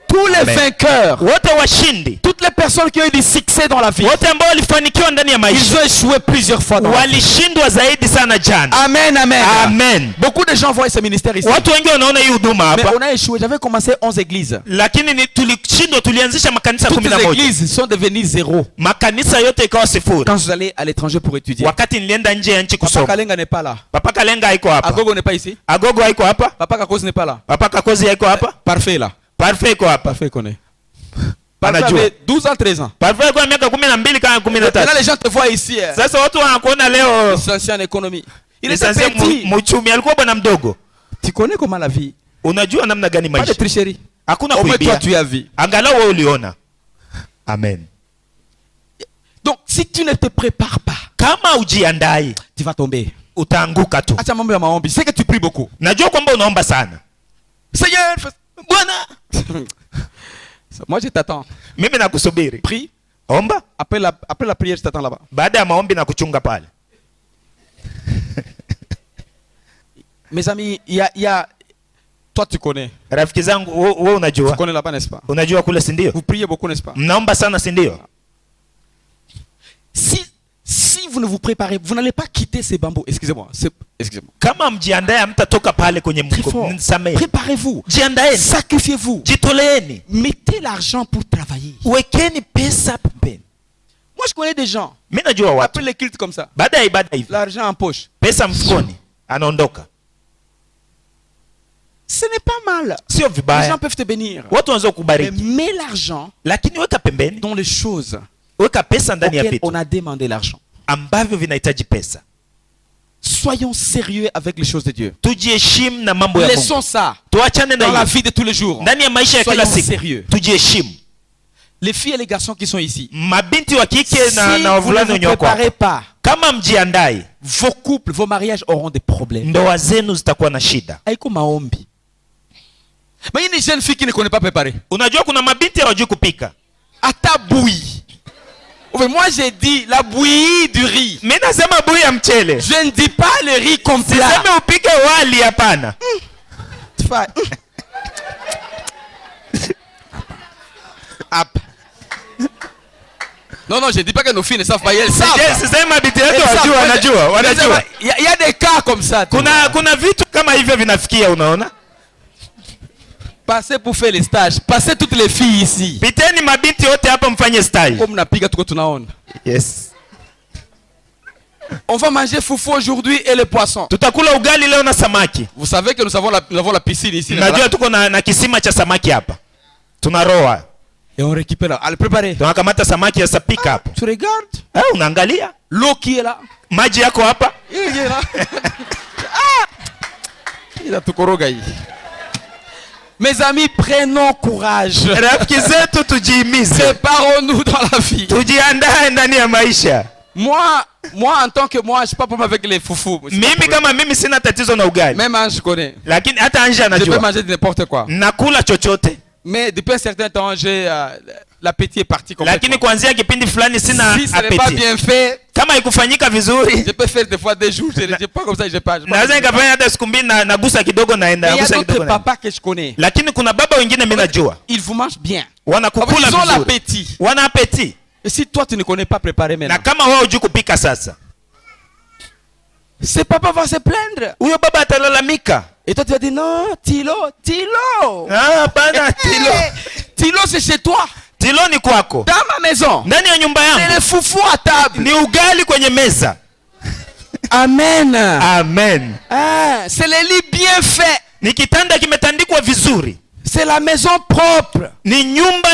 Tous les
Amen.
vainqueurs,
Wote washindi.
toutes les personnes qui ont eu du succès dans la vie,
Wote ambao walifanikiwa ndani ya
ils
maisha
ont échoué plusieurs fois dans la vie.
walishindwa zaidi sana jana.
Amen, amen.
Amen.
Beaucoup de gens voient ce ministère ici.
Watu wengi wanaona hii huduma
Mais
hapa.
on a échoué. J'avais commencé 11 églises.
Lakini ni tulishindwa, tulianzisha makanisa
Toutes les
11.
églises sont devenues zéro.
Makanisa yote ikawa sifuri.
Quand je suis allé à l'étranger pour étudier.
Wakati nilienda nje ya nchi
Papa
kusoma.
Kalenga n'est pas là.
Papa Kalenga haiko hapa.
Agogo n'est pas ici.
Agogo haiko hapa.
Papa Kakos n'est pas là.
Papa Kakozi haiko hapa.
Parfait là.
Parfait haiko hapa.
Parfait connaît. Parfait
Anajua.
avait 12 ans, 13 ans.
Parfait haiko miaka 12 kama
Et là,
13.
les gens te voient ici.
Sasa watu wanakuona leo.
Licencié en économie. Il était
Licencié
petit.
mchumi, alikuwa bwana mdogo.
Tu connais comment la vie?
Unajua namna gani
Pas de
maisha?
tricherie.
Hakuna
Au moins toi,
kuibia.
tu as vu.
Angalau wewe uliona. Amen.
Donc, si tu ne te prépares pas,
Kama ujiandai,
tu vas tomber.
utaanguka tu.
Acha mambo ya maombi. C'est que tu pries beaucoup.
Najua kwamba unaomba sana.
Seigneur,
Bwana,
moi je t'attends.
mimi nakusubiri.
Prie.
Omba.
Après la prière, je t'attends là-bas.
Baada ya maombi na kuchunga pale.
Mes amis, il y a... Toi, tu connais.
Rafiki zangu, wewe
Tu
unajua.
connais là-bas, n'est-ce pas?
Unajua kule si ndio?
Vous priez beaucoup, n'est-ce pas?
Mnaomba sana si ndio?
Si vous ne vous préparez, vous n'allez pas quitter ces bambous. Excusez-moi. Excusez-moi.
Kama mjiandae mtatoka pale kwenye
Très fort.
msamehe.
Préparez-vous.
Jiandaeni.
Sacrifiez-vous.
Jitoleeni.
Mettez l'argent pour travailler.
Wekeni pesa pembeni.
Moi, je connais des gens.
Mimi najua watu.
Après les cultes comme ça.
Baada ya ibada hivi,
L'argent en poche.
pesa mfukoni, anaondoka.
Ce n'est pas mal.
Sio
Les
vibaya.
gens peuvent te bénir.
Watu wanaweza
Mais
kukubariki.
mets l'argent
Lakini weka pembeni.
dans les choses
Weka pesa ndani ya
auxquelles
vitu
on a demandé l'argent.
ambavyo vinahitaji pesa.
Soyons sérieux avec les choses de Dieu.
Tujiheshimu na mambo ya Mungu.
Laissons ça
Tuachane na
dans la
hiyo.
vie de tous les jours.
Ndani ya maisha ya kila
Soyons
siku.
sérieux.
Tujiheshimu.
Les filles et les garçons qui sont ici.
Mabinti wa kike
Si
na
vous ne
wavulana
vous
wenye wako hapa.
préparez pas,
Kama mjiandai,
vos couples, vos mariages auront des problèmes.
ndoa zenu zitakuwa na shida.
Haiko maombi. Mais il y a une jeune fille qui ne connaît pas préparer.
Unajua kuna mabinti hawajui kupika.
À ta bouillie. Moi j'ai dit la bouillie du riz.
Mimi nasema bui ya mchele.
Je ne dis pas le riz comme plat.
Siseme upike wali, hapana.
Hop. Non, je ne dis pas que nos filles ne savent pas. Elles savent.
Siseme mabinti yetu
Elles savent.
wanajua.
Il y a des cas comme ça.
Kuna vitu kama hivyo vinafikia, unaona?
Passez pour faire les stages. Passez toutes les filles ici.
Piteni mabinti wote hapa mfanye stage.
Comme napiga tuko tunaona.
Yes.
On va manger foufou aujourd'hui et le poisson.
Tutakula ugali leo na samaki.
Vous savez que nous avons la piscine ici.
Najua tuko na kisima cha samaki hapa. Tunaroa.
Et on récupère là. Allez, préparez.
Tunakamata samaki ya sapika hapo.
Tu regardes.
Unaangalia.
L'eau qui est là.
Maji yako hapa.
Il est là. Il a tout koroga hii. Mes amis, prenons courage.
Rafiki zetu tujihimize.
Préparons-nous dans la vie.
Tujiandae ndani ya maisha.
Moi en tant que moi, je suis pas pour avec les foufous.
Mimi kama mimi sina tatizo na ugali.
Même Ange connaît.
Lakini hata Anja
Je peux
anajua.
manger de n'importe quoi.
Nakula chochote.
Mais depuis un certain temps, j'ai l'appétit est parti
Lakini
complètement.
kuanzia kipindi fulani sina
Si ce n'est pas
appétit.
bien fait,
Kama haikufanyika vizuri,
je peux faire des fois des jours, je ne dis pas comme ça, je pas.
naweza nikafanya hata siku mbili na nagusa kidogo naenda,
Il y a
nagusa
d'autres
kidogo naenda.
papas que je connais.
Lakini kuna baba wengine mimi najua.
Ils vous mangent bien.
Wanakukula
Ils ont
vizuri.
l'appétit.
Wana appétit.
Et si toi tu ne connais pas préparer
Na
maintenant,
kama wewe hujui kupika sasa,
ce papa va se plaindre.
huyo baba atalalamika.
Et toi tu vas dire non, Tilo.
Ah, hapana Tilo.
Tilo c'est chez toi.
Tilo ni kwako.
Dans ma maison.
Ndani ya nyumba
C'est
yangu
le foufou à table.
ni ugali kwenye meza.
Amen.
Amen.
Ah, c'est le lit bien fait.
Ni kitanda kimetandikwa vizuri.
C'est la maison propre.
ni nyumba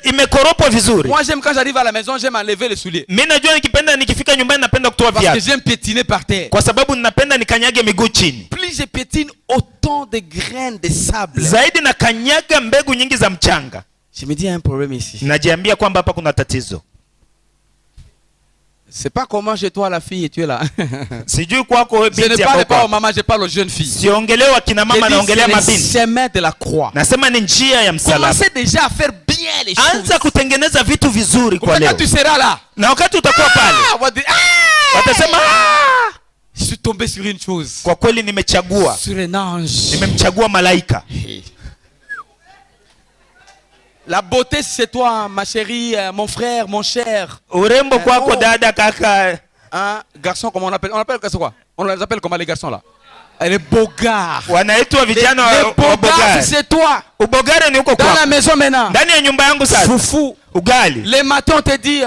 imekoropwa vizuri.
Moi j'aime quand j'arrive à la maison, j'aime enlever les souliers.
Mimi najua nikifika nyumbani napenda kutoa
Parce que
viatu
j'aime piétiner par terre.
kwa sababu ninapenda nikanyage miguu chini.
Plus je piétine, autant de graines de sable.
Zaidi na kanyaga mbegu nyingi za mchanga.
Je me dis, il y a un problème ici.
Najiambia kwamba hapa kuna tatizo.
C'est pas comment chez toi la fille et tu es là.
Sijui kwako wewe
Je ne
binti
parle pas aux
hapo.
mamans, je parle aux jeunes filles.
Siongelewa kina mama, naongelea
C'est le
mabinti.
chemin de la croix.
Nasema ni njia ya msalaba.
Commencez déjà à faire bien les choses.
Anza kutengeneza vitu vizuri kwa
Quand
leo.
tu seras là,
Na wakati utakuwa pale,
on va dire, ah,
watasema
je suis tombé sur une chose.
kwa kweli nimechagua.
Sur un ange.
Nimemchagua malaika.
La beauté c'est toi, ma chérie, mon frère, mon cher.
Urembo kwako dada, kaka.
Un garçon, comment on appelle? On appelle quoi? On les appelle comment les garçons là? Elle est bogard.
Wanaitwa vijana
Les
wa
bogards,
bogari.
c'est toi.
Ubogari ni uko
Dans la
kwako.
maison maintenant.
Ndani ya nyumba yangu sasa.
Foufou.
Ugali.
Les matins on te dit,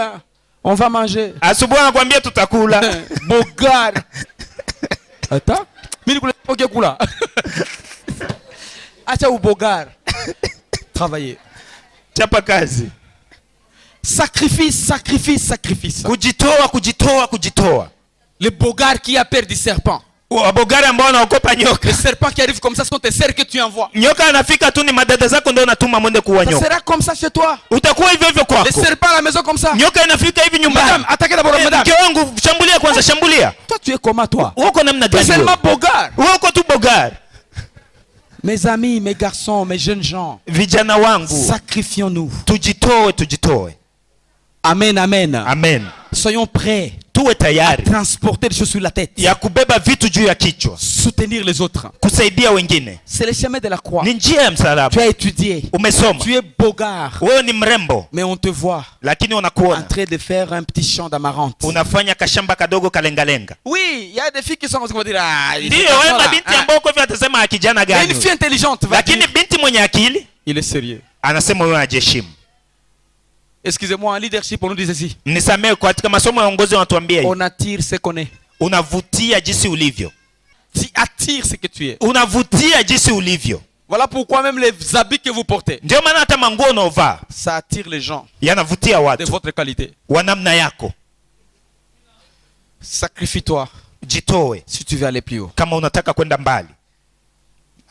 on va manger.
Asubuhi anakuambia tutakula.
Bogard. Attends. Mimi nikulepoke kula. Acha ubogard. Travailler.
Chapa kazi.
Sacrifice, sacrifice, sacrifice.
Kujitoa.
Le bogard qui a peur du serpent.
Wabogari ambao wanaogopa nyoka.
Le serpent qui arrive comme ça, ce sont tes sœurs que tu envoies.
Nyoka anafika tu, ni madada zako ndio unatuma mwende kuua
Ça
nyoka.
sera comme ça chez toi.
Utakuwa hivyo hivyo
Le
kwako.
serpent à la maison comme ça.
Nyoka inafika hivi
Madame,
nyumbani.
attaquez d'abord, madame.
Mke wangu, shambulia kwanza, shambulia.
Toi, tu es comment toi?
Uko namna
Tu es
gani
seulement
wewe?
bogard.
Uko tu bogari.
Mes amis, mes garçons, mes jeunes gens,
Vijana wangu,
sacrifions-nous.
tujitoe.
Amen, amen.
Amen.
Soyons prêts
Tuwe
à
tayari
transporter des choses sur la tête.
ya kubeba vitu juu ya kichwa,
Soutenir les autres.
kusaidia wengine.
C'est le chemin de la croix.
Ni njia ya
Tu
msalaba.
as étudié.
Umesoma,
Tu es bogard.
wewe ni mrembo,
Mais on te voit
lakini
en
unakuona
train de faire un petit champ d'amarante.
unafanya kashamba kadogo kalengalenga.
Oui, il y a des filles qui sont comme ça, qui vont dire, ah, il
Ndio
est
wewe
là,
mabinti
hein.
ambao kwa hivyo atasema kijana
Mais
gani
une
huyu?
fille intelligente va
Lakini
dire,
binti mwenye akili
il est sérieux.
anasema wewe unajiheshimu.
Excusez-moi, en leadership, on nous dit ceci.
Mnisamehe, katika masomo ya uongozi wanatuambia hivi.
On attire ce qu'on est.
Unavutia jinsi ulivyo.
Tu attires ce que tu es.
Unavutia jinsi ulivyo.
Voilà pourquoi même les habits que vous portez,
Ndio maana hata manguo unaovaa
ça attire les gens
yanavutia
de
watu
votre qualité.
wa namna yako.
Sacrifie-toi
Jitoe
si tu veux aller plus haut.
kama unataka kwenda mbali.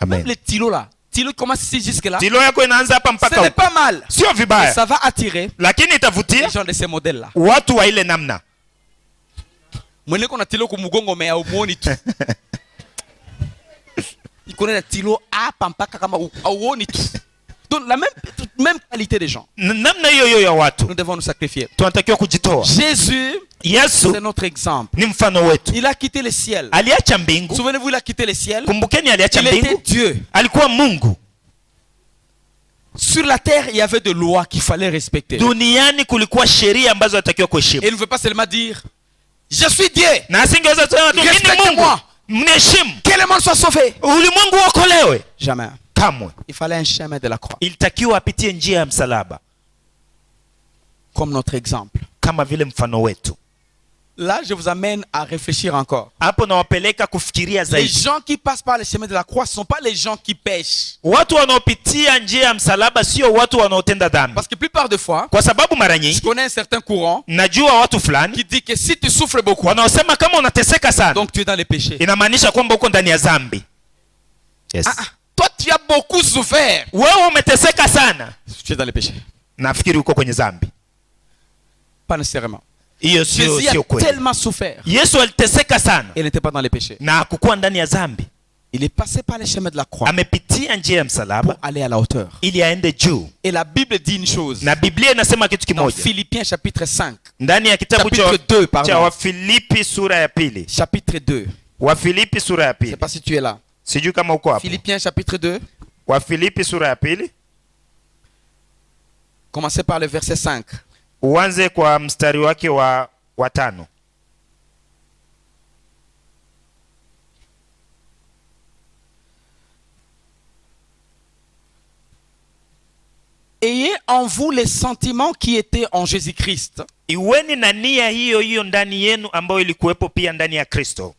Même
Amen.
les tilos là, tilo qui commence ici jusque là,
Tilo yako inaanza hapa
ce
mpaka
n'est
huko.
pas mal.
Sio
Et
vibaya,
ça va attirer
lakini itavutia
les gens de ces modèles là.
watu wa ile namna.
Mwenye kona tilo kumugongo mais haumuoni tu. Il connaît les tilos hapa mpaka kama hauoni tu. Donc la même qualité des gens.
Namna hiyo hiyo ya watu
Nous devons nous sacrifier.
tunatakiwa kujitoa.
Jésus,
Yesu
c'est notre exemple.
ni mfano wetu.
Il a quitté le ciel.
Aliacha mbingu.
Souvenez-vous, il a quitté le ciel.
Kumbukeni, aliacha
Il était
mbingu,
Dieu.
alikuwa Mungu.
Sur la terre, il y avait des lois qu'il fallait respecter.
Duniani kulikuwa sheria ambazo alitakiwa kuheshimu,
Et il ne veut pas seulement dire, je suis Dieu,
na asingeweza kusema tu mimi ni Mungu,
respectez-moi,
mniheshimu,
que le monde soit sauvé.
ulimwengu uokolewe.
Jamais.
Kamwe.
Il fallait un chemin de la croix,
Ilitakiwa apitie njia ya msalaba
comme notre exemple.
kama vile mfano wetu.
Là, je vous amène à réfléchir encore.
Hapo nawapeleka kufikiria
Les
zaidi.
gens qui passent par le chemin de la croix ne sont pas les gens qui pêchent.
Watu wanaopitia njia ya msalaba sio watu wanaotenda dhambi,
Parce que plupart des fois,
kwa sababu mara
je
nyingi
connais un certain courant
najua watu fulani
qui dit que si tu souffres beaucoup,
wanaosema kama unateseka sana
donc tu es dans les péchés.
inamaanisha kwamba uko ndani ya dhambi. Yes.
Ah, toi, tu as beaucoup souffert.
Wewe umeteseka sana,
Tu es dans les péchés.
nafikiri uko kwenye dhambi.
Pas nécessairement.
Hiyo sio
Jésus a
sio kweli.
tellement souffert.
Yesu aliteseka sana
Il n'était pas dans les péchés.
na hakukuwa ndani ya dhambi.
Il est passé par le chemin de la croix
Amepitia njia ya msalaba
pour aller à la hauteur.
ili aende juu,
Et la Bible dit une chose.
na Biblia inasema kitu
Dans
kimoja
Philippiens chapitre 5.
ndani ya kitabu
Chapitre 2, pardon.
cha Wafilipi sura ya pili.
Chapitre 2.
Wafilipi sura ya
Je ne sais
pili,
pas si tu es là.
sijui kama uko hapo.
Philippiens chapitre 2.
Wafilipi sura ya pili,
Commencez par le verset 5.
uanze kwa mstari wake wa 5.
Ayez en vous les sentiments qui étaient en Jésus-Christ.
Iweni na nia hiyo hiyo ndani yenu ambayo ilikuwepo pia ndani ya Kristo.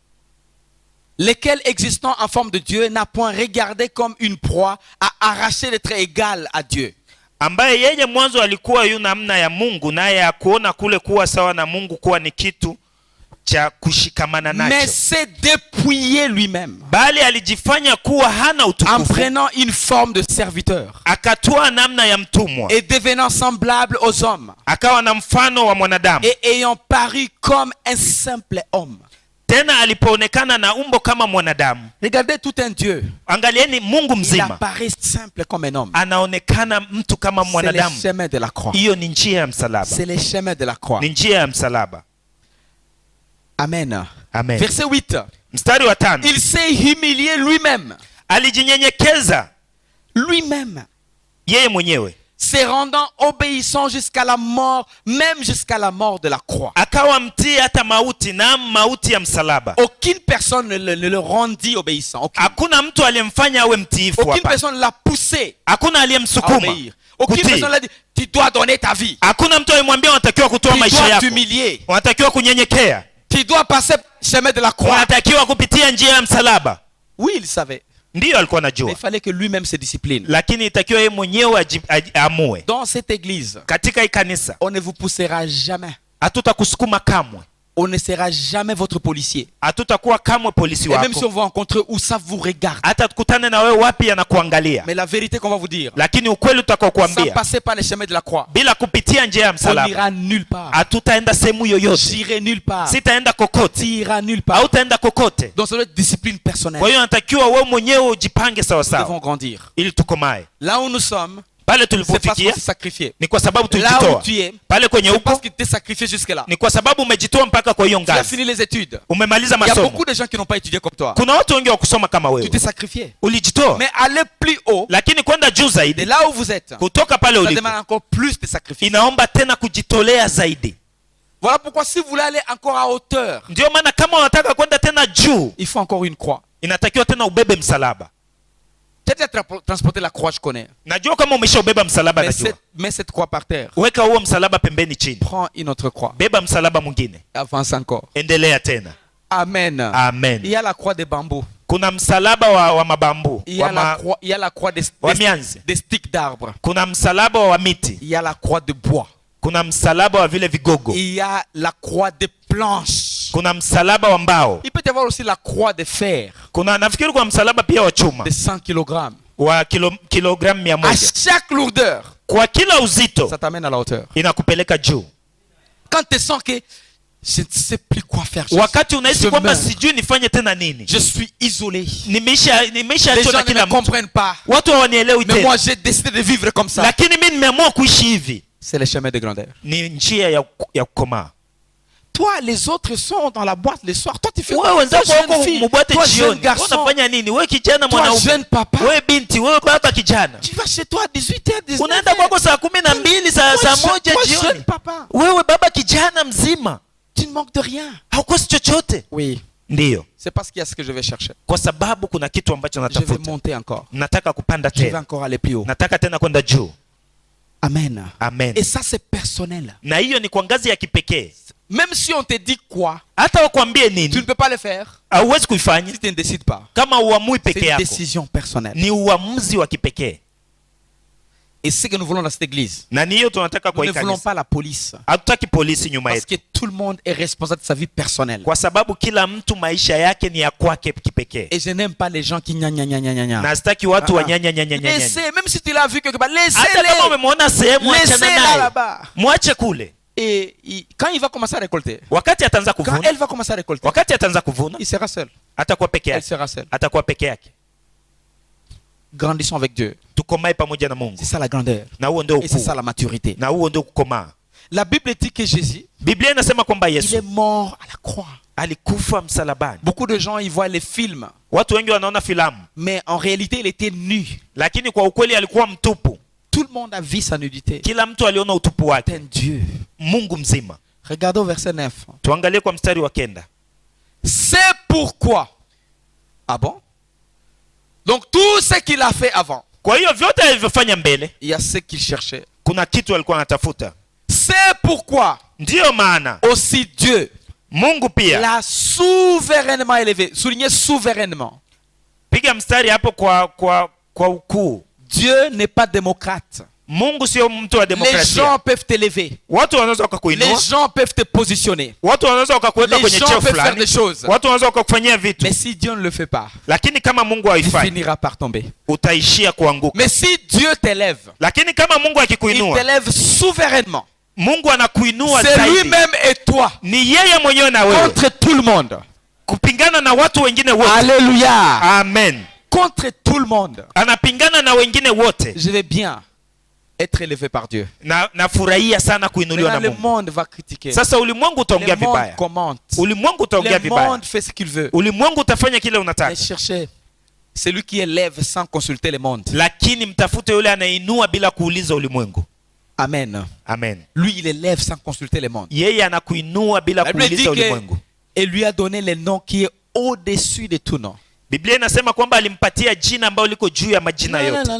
lesquels existant en forme de Dieu n'a point regardé comme une proie à arracher d'être égal à Dieu.
ambaye yeye mwanzo alikuwa yu namna ya Mungu, naye akuona kule kuwa sawa na Mungu kuwa ni kitu cha kushikamana
Mais
nacho,
s'est dépouillé lui-même
bali alijifanya kuwa hana
en
utukufu,
prenant une forme de serviteur
akatoa namna ya mtumwa,
et devenant semblable aux hommes
akawa na mfano wa mwanadamu.
et ayant paru comme un simple homme.
Tena alipoonekana na umbo kama mwanadamu,
Regardez tout un Dieu.
angalieni Mungu
Il
mzima
apparaît simple comme un homme.
anaonekana mtu kama
C'est le
mwanadamu.
chemin de la croix.
Hiyo ni njia ya msalaba,
C'est le chemin de la croix.
ni njia ya msalaba.
Amen.
Amen.
Verset 8.
Mstari wa 5,
Il s'est humilié lui-même.
alijinyenyekeza
Lui-même.
yeye mwenyewe,
Se rendant obéissant jusqu'à la mort, même jusqu'à la mort de la croix.
akawa mtii hata mauti, na mauti ya msalaba.
Aucune personne ne le rendit obéissant.
Hakuna mtu aliyemfanya awe mtiifu
Aucune
hapa.
personne ne l'a poussé
Hakuna
à
aliyemsukuma
obéir. Aucune
kutii.
personne ne l'a dit, tu dois donner ta vie.
Hakuna mtu alimwambia unatakiwa kutoa
Tu
maisha
dois
yako,
t'humilier.
unatakiwa kunyenyekea,
Tu dois passer le chemin de la croix.
unatakiwa kupitia njia ya msalaba.
Oui, il savait.
Ndiyo alikuwa
Mais
anajua,
il fallait que lui-même se discipline.
lakini itakiwa yeye mwenyewe aamue.
Dans cette église,
Katika hii kanisa
on ne vous poussera jamais.
hatutakusukuma kamwe,
On ne sera jamais votre policier.
hatutakuwa kamwe polisi
Et même si
wako,
on vous rencontre où ça vous regarde.
hata tukutane na wewe wapi anakuangalia.
Mais la vérité qu'on va vous dire,
Lakini ukweli utakao
sans
kuambia,
passer par le chemin de la croix,
bila kupitia njia ya
on
msalaba
n'ira nulle part.
hatutaenda sehemu yoyote,
J'irai nulle part.
sitaenda
Tu
kokote,
iras nulle part.
hautaenda kokote.
Donc ça doit être discipline personnelle.
Kwa hiyo natakiwa wewe mwenyewe ujipange sawa
Nous
sawa
devons grandir.
ili tukomae.
Là où nous sommes,
Pale
c'est parce qu'on
tulipofikia
s'est sacrifié.
ni kwa sababu
Là où
tulijitoa.
tu es,
Pale kwenye
c'est parce
huko
qu'il t'est sacrifié jusque-là.
ni kwa sababu umejitoa mpaka kwa hiyo
Tu as
ngazi,
fini les études.
umemaliza
Il y a
masomo.
beaucoup de gens qui n'ont pas étudié comme toi.
Kuna watu wengi wa kusoma kama
Tu
wewe,
t'es sacrifié.
ulijitoa,
Mais aller plus haut,
lakini kwenda juu
de
zaidi,
là où vous êtes,
kutoka pale
ça
ulipo,
demande encore plus de sacrifices.
inaomba tena kujitolea zaidi.
Voilà pourquoi si vous voulez aller encore à hauteur,
Ndio maana kama unataka kwenda tena juu,
il faut encore une croix.
inatakiwa tena ubebe msalaba.
Tu as déjà transporté la croix, je connais.
Najua kama umeshaubeba msalaba, najua.
Mets cette croix par terre.
Weka huo msalaba pembeni chini,
Prends une autre croix.
beba msalaba mwingine,
Avance encore.
endelea tena.
Amen.
Amen.
Il y a la croix de bambou.
Kuna msalaba wa mabambu,
Il y a la croix
wa mianzi.
des sticks d'arbres.
Kuna msalaba wa miti,
Il y a la croix de bois.
kuna msalaba wa vile vigogo,
Il y a la croix de planches.
kuna msalaba wa mbao,
Il peut y avoir aussi la croix de fer
kuna nafikiri kuna msalaba pia wa chuma
de 100 kg.
wa kilogramu
À
100.
chaque lourdeur,
Kwa kila uzito
ça t'amène à la hauteur.
inakupeleka juu.
Quand tu sens que je ne sais plus quoi faire,
Wakati unahisi
je
kwamba
meurs.
sijui nifanye tena nini,
Je suis isolé.
nimeisha
Les gens
na
ne
kila
me
mtu,
comprennent pas.
watu hawanielewi
Mais
tena,
moi, j'ai décidé de vivre comme ça.
lakini mimi nimeamua kuishi hivi.
C'est le chemin de grandeur.
Ni njia ya kukomaa.
Toi, les autres sont dans la boîte le soir. Toi, tu fais
Wewe
quoi? Toi,
wenzako
jeune
wako
fille.
mubwate
Toi, jeune
jioni, wewe
garçon.
unafanya nini? Wewe kijana
Toi,
mwanaume,
jeune papa.
wewe binti, wewe baba kijana,
Tu vas chez toi à 18h, 19h.
unaenda kwako saa 12 saa moja
Toi,
jioni.
jeune papa.
Wewe baba kijana mzima,
Tu ne manques de rien.
haukosi chochote.
Oui.
Ndiyo,
C'est parce qu'il y a ce que je vais chercher.
kwa sababu kuna kitu ambacho
Je vais
natafuta,
monter encore.
nataka kupanda
Je vais
tena,
encore aller plus haut.
nataka tena kwenda juu.
Amen.
Amen.
Et ça, c'est personnel.
Na hiyo ni kwa ngazi ya kipekee.
Même si on te dit quoi,
Hata wakwambie
tu ne
nini,
peux pas le faire
hauwezi kuifanya
si tu ne décides pas.
kama uamui
C'est
peke
une
yako.
décision personnelle.
Ni uamuzi wa kipekee,
Et c'est ce que nous voulons dans cette église.
na ni hiyo tunataka
Nous
kwa
ne
hii
voulons
kanisa.
pas la police.
Hatutaki polisi nyuma
Parce
yetu,
que tout le monde est responsable de sa vie personnelle.
kwa sababu kila mtu maisha yake ni ya kwake kipekee,
Et je n'aime pas les gens qui gna gna gna gna gna gna.
na sitaki watu
Ah,
wa
ah.
nyanya nyanya nyanya.
Laissez, même si tu l'as vu quelque part,
Hata kama
laissez-les.
umemwona sehemu, achana
Laissez-la
naye,
là-bas.
mwache kule.
Et quand il va commencer à récolter,
Wakati ataanza
quand
kuvuna,
elle va commencer à récolter,
wakati ataanza kuvuna,
il sera seul.
atakuwa peke
Elle
yake,
sera seule.
atakuwa peke yake.
Grandissons avec Dieu.
Tukomae pamoja na Mungu,
C'est ça la grandeur.
na huo ndio
Et c'est ça
ukuu,
la maturité.
na huo ndio kukomaa.
La Bible dit que Jésus,
Biblia inasema kwamba
il est
Yesu
mort à la croix.
alikufa msalabani.
Beaucoup de gens, ils voient les films,
Watu wengi wanaona filamu,
mais en réalité, il était nu.
lakini kwa ukweli alikuwa mtupu.
Tout le monde a vu sa nudité.
Kila mtu aliona utupu
C'est
wake,
un Dieu.
Mungu mzima.
Regardez au verset 9.
Tuangalie kwa mstari wa 9.
C'est pourquoi. Ah bon? Donc tout ce qu'il a fait avant,
Kwa hiyo vyote alivyofanya mbele,
il y a ce qu'il cherchait.
kuna kitu alikuwa anatafuta.
C'est pourquoi
Ndiyo maana
aussi Dieu
Mungu pia,
l'a souverainement élevé. Soulignez souverainement.
piga mstari hapo kwa ukuu.
Dieu n'est pas démocrate.
Mungu sio mtu wa
Les
demokrasia.
gens peuvent t'élever.
Watu wanaweza
Les
wakakuinua,
gens peuvent te positionner.
watu wanaweza wakakuweka
Les
kwenye
gens
cheo
peuvent faire
fulani,
des choses.
watu wanaweza wakakufanyia vitu,
Mais si Dieu ne le fait pas,
lakini kama Mungu
tu
haifanyi,
finiras par tomber.
utaishia kuanguka.
Mais si Dieu t'élève,
Lakini kama Mungu
il
akikuinua,
t'élève souverainement.
Mungu anakuinua
C'est
zaidi.
lui-même et toi
Ni yeye mwenyewe na wewe,
contre tout le monde.
kupingana na watu wengine wote.
Alléluia.
Amen.
Contre tout le monde.
Anapingana na wengine wote.
Je vais bien être élevé par Dieu.
Nafurahia sana kuinuliwa na
Maintenant, le
Mungu.
monde va critiquer.
Sasa ulimwengu utaongea
Le monde
vibaya,
commente.
ulimwengu utaongea
Le
vibaya,
monde fait ce qu'il veut.
ulimwengu utafanya kile unataka.
Mais cherchez celui qui élève sans consulter le monde.
Lakini mtafute yule anainua bila kuuliza ulimwengu.
Amen.
Amen.
Lui, il élève sans consulter le monde.
Yeye anakuinua bila
La Bible dit
kuuliza ulimwengu.
qu'il lui a donné le nom qui est au-dessus de tout nom.
Biblia inasema kwamba alimpatia jina ambalo liko juu ya majina yote.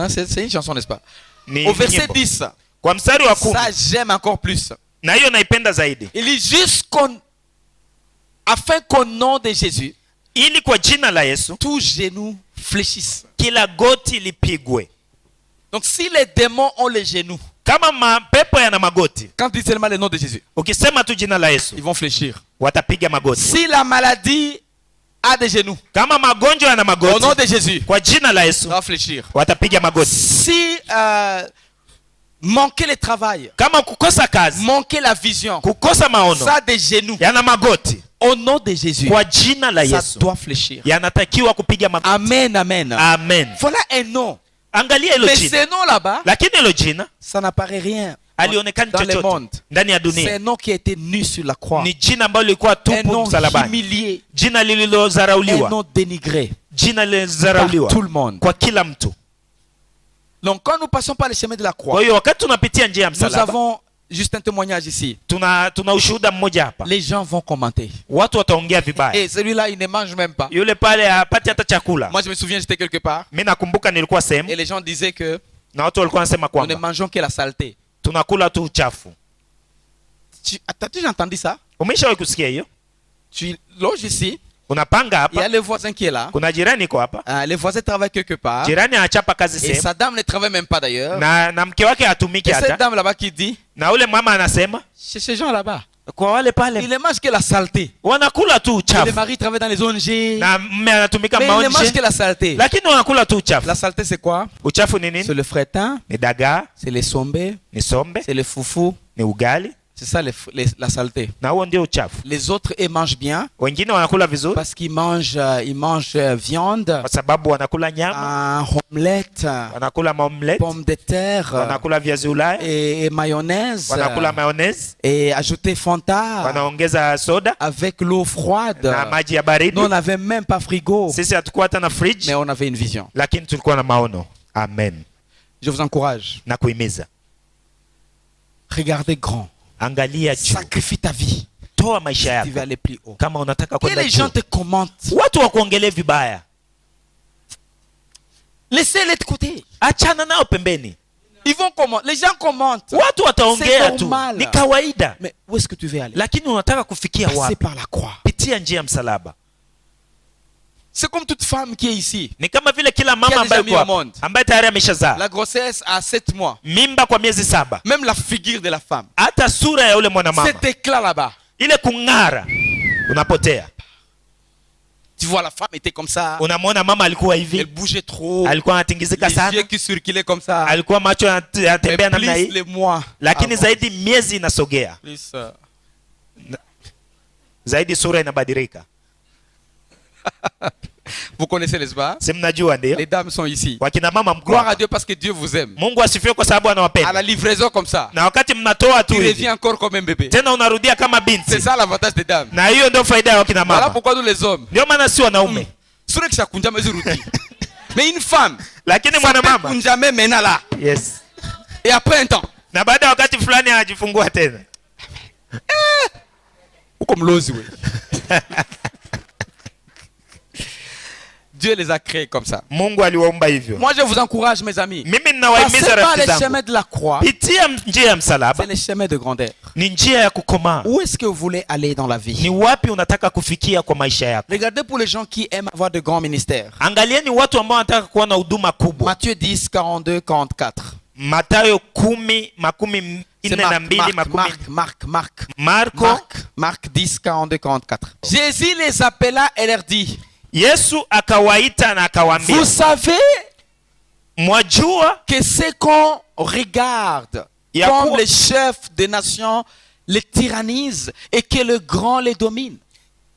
C'est une chanson, n'est-ce pas?
Ni
Au verset
nyimbo.
10,
Kwa mstari wa 10,
ça j'aime encore plus.
na hiyo naipenda zaidi.
Il dit juste afin qu'au nom de Jésus,
Ili kwa jina la Yesu
tout genou fléchisse.
kila goti lipigwe.
Donc si les démons ont les genoux,
Kama mapepo yana magoti,
quand ils disent seulement le nom de Jésus,
ukisema tu jina la Yesu
ils vont fléchir.
watapiga magoti.
Si la maladie a des genoux,
Kama magonjwa yana
au nom
magoti,
de Jésus,
kwa jina la Yesu
ça va fléchir.
watapiga magoti.
Si manquer le travail,
Kama kukosa kazi,
manquer la vision,
kukosa maono
ça a des genoux,
yana magoti,
au nom de Jésus,
kwa jina la
ça
Yesu
doit fléchir.
yanatakiwa kupiga magoti.
Amen, amen.
Amen.
Voilà un nom.
Angalia hilo
Mais
jina,
ce nom là-bas,
lakini hilo jina
ça n'apparaît rien
alionekani
dans le
chochote
monde.
ndani ya
C'est un
dunia.
nom qui a été nu sur la croix.
Ni jina ambalo lilikuwa
Un
tupu
nom
msalabani,
humilié.
jina
Un
lililozarauliwa,
nom dénigré
jina
par
lililozarauliwa
tout le monde.
kwa kila mtu.
Donc quand nous passons par le chemin de la
Kwa
croix,
hiyo wakati tunapitia njia ya
nous
msalaba,
avons juste un témoignage ici.
tuna ushuhuda mmoja hapa.
Les gens vont commenter.
Watu wataongea vibaya,
Et celui-là, il ne mange même pas.
yule pale hapati hata chakula.
Moi, je me souviens, j'étais quelque part.
Mimi nakumbuka nilikuwa
Et
sehemu
les gens disaient que
na watu walikuwa wanasema
nous ne
kwamba
mangeons que la saleté.
tunakula tu uchafu.
T'as déjà entendu ça?
Umeshawahi kusikia hiyo?
Tu loges ici,
Unapanga
il y a
hapa,
le voisin qui est là.
kuna jirani iko hapa,
Le voisin travaille quelque part.
jirani anachapa kazi
Et
sehemu
sa dame ne travaille même pas d'ailleurs.
na mke wake hatumiki
Et cette
hata,
dame là-bas qui dit,
na ule mama anasema
chez ces gens là-bas,
kwa wale
ils
pale
ne mangent que la saleté.
wanakula tu
Et le
uchafu,
mari travaille dans les ONG.
na mme anatumika
Mais ils ne mangent
maonje,
que la saleté.
lakini wanakula tu uchafu.
La saleté, c'est quoi?
Uchafu ni
C'est
nini?
le fretin,
Ni dagaa,
c'est les sombés,
ni sombe,
c'est les foufous.
ni ugali,
C'est ça la saleté.
na huo ndio uchafu.
Les autres, ils mangent bien
Wengine wanakula vizuri
parce qu'ils mangent, viande,
kwa sababu wanakula nyama,
omelette,
wanakula maomelette,
pommes de terre
wanakula viazi ulaya,
et mayonnaise.
wanakula mayonnaise,
Et ajouter Fanta
wanaongeza soda
avec l'eau froide.
na maji ya baridi.
Nous, on n'avait même pas frigo,
Sisi hatukuwa hata na fridge,
mais on avait une vision.
lakini tulikuwa na maono. Amen.
Je vous encourage.
Na kuhimiza,
Regardez grand.
angalia juu,
Sacrifie ta vie.
toa maisha
Tu vas
yako
aller plus haut.
kama unataka
Que
kwenda
les gens
juu.
te commentent.
Watu wakuongelee vibaya,
Laissez-les de côté.
achana nao pembeni.
Ils vont commenter. Les gens commentent.
Watu wataongea
C'est
tu,
normal.
ni kawaida,
Mais où est-ce que tu veux aller?
lakini unataka kufikia
Passer
wapi?
par la croix.
Pitia njia ya msalaba.
C'est comme toute femme qui est ici.
Ni kama vile kila
Qui a
mama
déjà
ambaye
mis
yuko
au
hapa,
monde.
ambaye tayari ameshazaa
La grossesse à 7 mois.
mimba kwa miezi 7,
Même la figure de la femme.
hata sura ya ule mwanamama,
Cet éclat là-bas.
ile kung'ara unapotea.
Tu vois, la femme était comme ça.
Unamwona mama alikuwa
Elle
hivi,
bougeait trop.
alikuwa anatingizika
Les yeux
sana,
qui circulaient comme ça.
alikuwa macho
Mais
yanatembea namna
plus
hii,
les mois.
lakini
avant,
zaidi miezi inasogea,
plus,
zaidi sura inabadilika.
vous connaissez, n'est-ce pas?
Si mnajua ndio?
Les dames sont ici.
Wakina mama mko
Gloire à
hapa.
Dieu parce que Dieu vous aime.
Mungu asifiwe kwa sababu
À la
anawapenda.
livraison comme ça.
Na wakati mnatoa tu
Tu
hivi,
reviens encore comme un bébé.
tena unarudia kama
C'est
binti.
ça l'avantage des dames.
Na hiyo ndio faida ya wakina
Voilà
mama.
pourquoi nous les hommes.
Ndio maana si wanaume.
Sura kisha kunjama hizo ruti. Mais une femme,
Lakini
ça
mwana
peut
mama,
kunjame maintenant là.
yes.
Et après un temps,
Na baada ya wakati fulani anajifungua tena.
ou comme l'ose, oui. Dieu les a créés comme ça.
Mungu aliwaumba hivyo.
Moi, je vous encourage, mes amis.
Mimi
Passez
ninawahimiza
pas
rafiki
les
zangu,
chemins de la croix.
pitia njia ya msalaba,
C'est les chemins de grandeur.
ni njia ya kukomaa.
Où est-ce que vous voulez aller dans la
Ni
vie?
wapi unataka kufikia kwa maisha yako?
Regardez pour les gens qui aiment avoir de grands ministères.
Angalieni watu ambao wanataka kuwa na huduma kubwa.
Matthieu 10, 42, 44.
Mathayo 10 makumi
C'est
nne na mbili makumi.
Marc 10, 42, 44. Jésus les appela et leur dit,
Yesu akawaita na akawaambia,
vous savez
mwajua
que c'est qu'on regarde
Ya
comme
kuwa-
les chefs des nations les tyrannisent et que le grand les domine.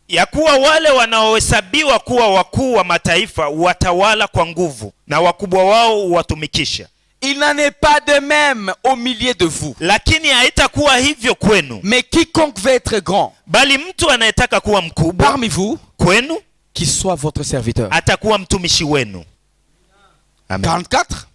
ya kuwa wale wanaohesabiwa kuwa wakuu wa mataifa watawala kwa nguvu na wakubwa wao watumikisha.
Il n'en est pas de même au milieu de vous.
Lakini haitakuwa hivyo kwenu,
Mais quiconque veut être grand
bali mtu anayetaka kuwa mkubwa
parmi vous,
kwenu
qu'il soit votre serviteur.
atakuwa mtumishi wenu. Amen.
44.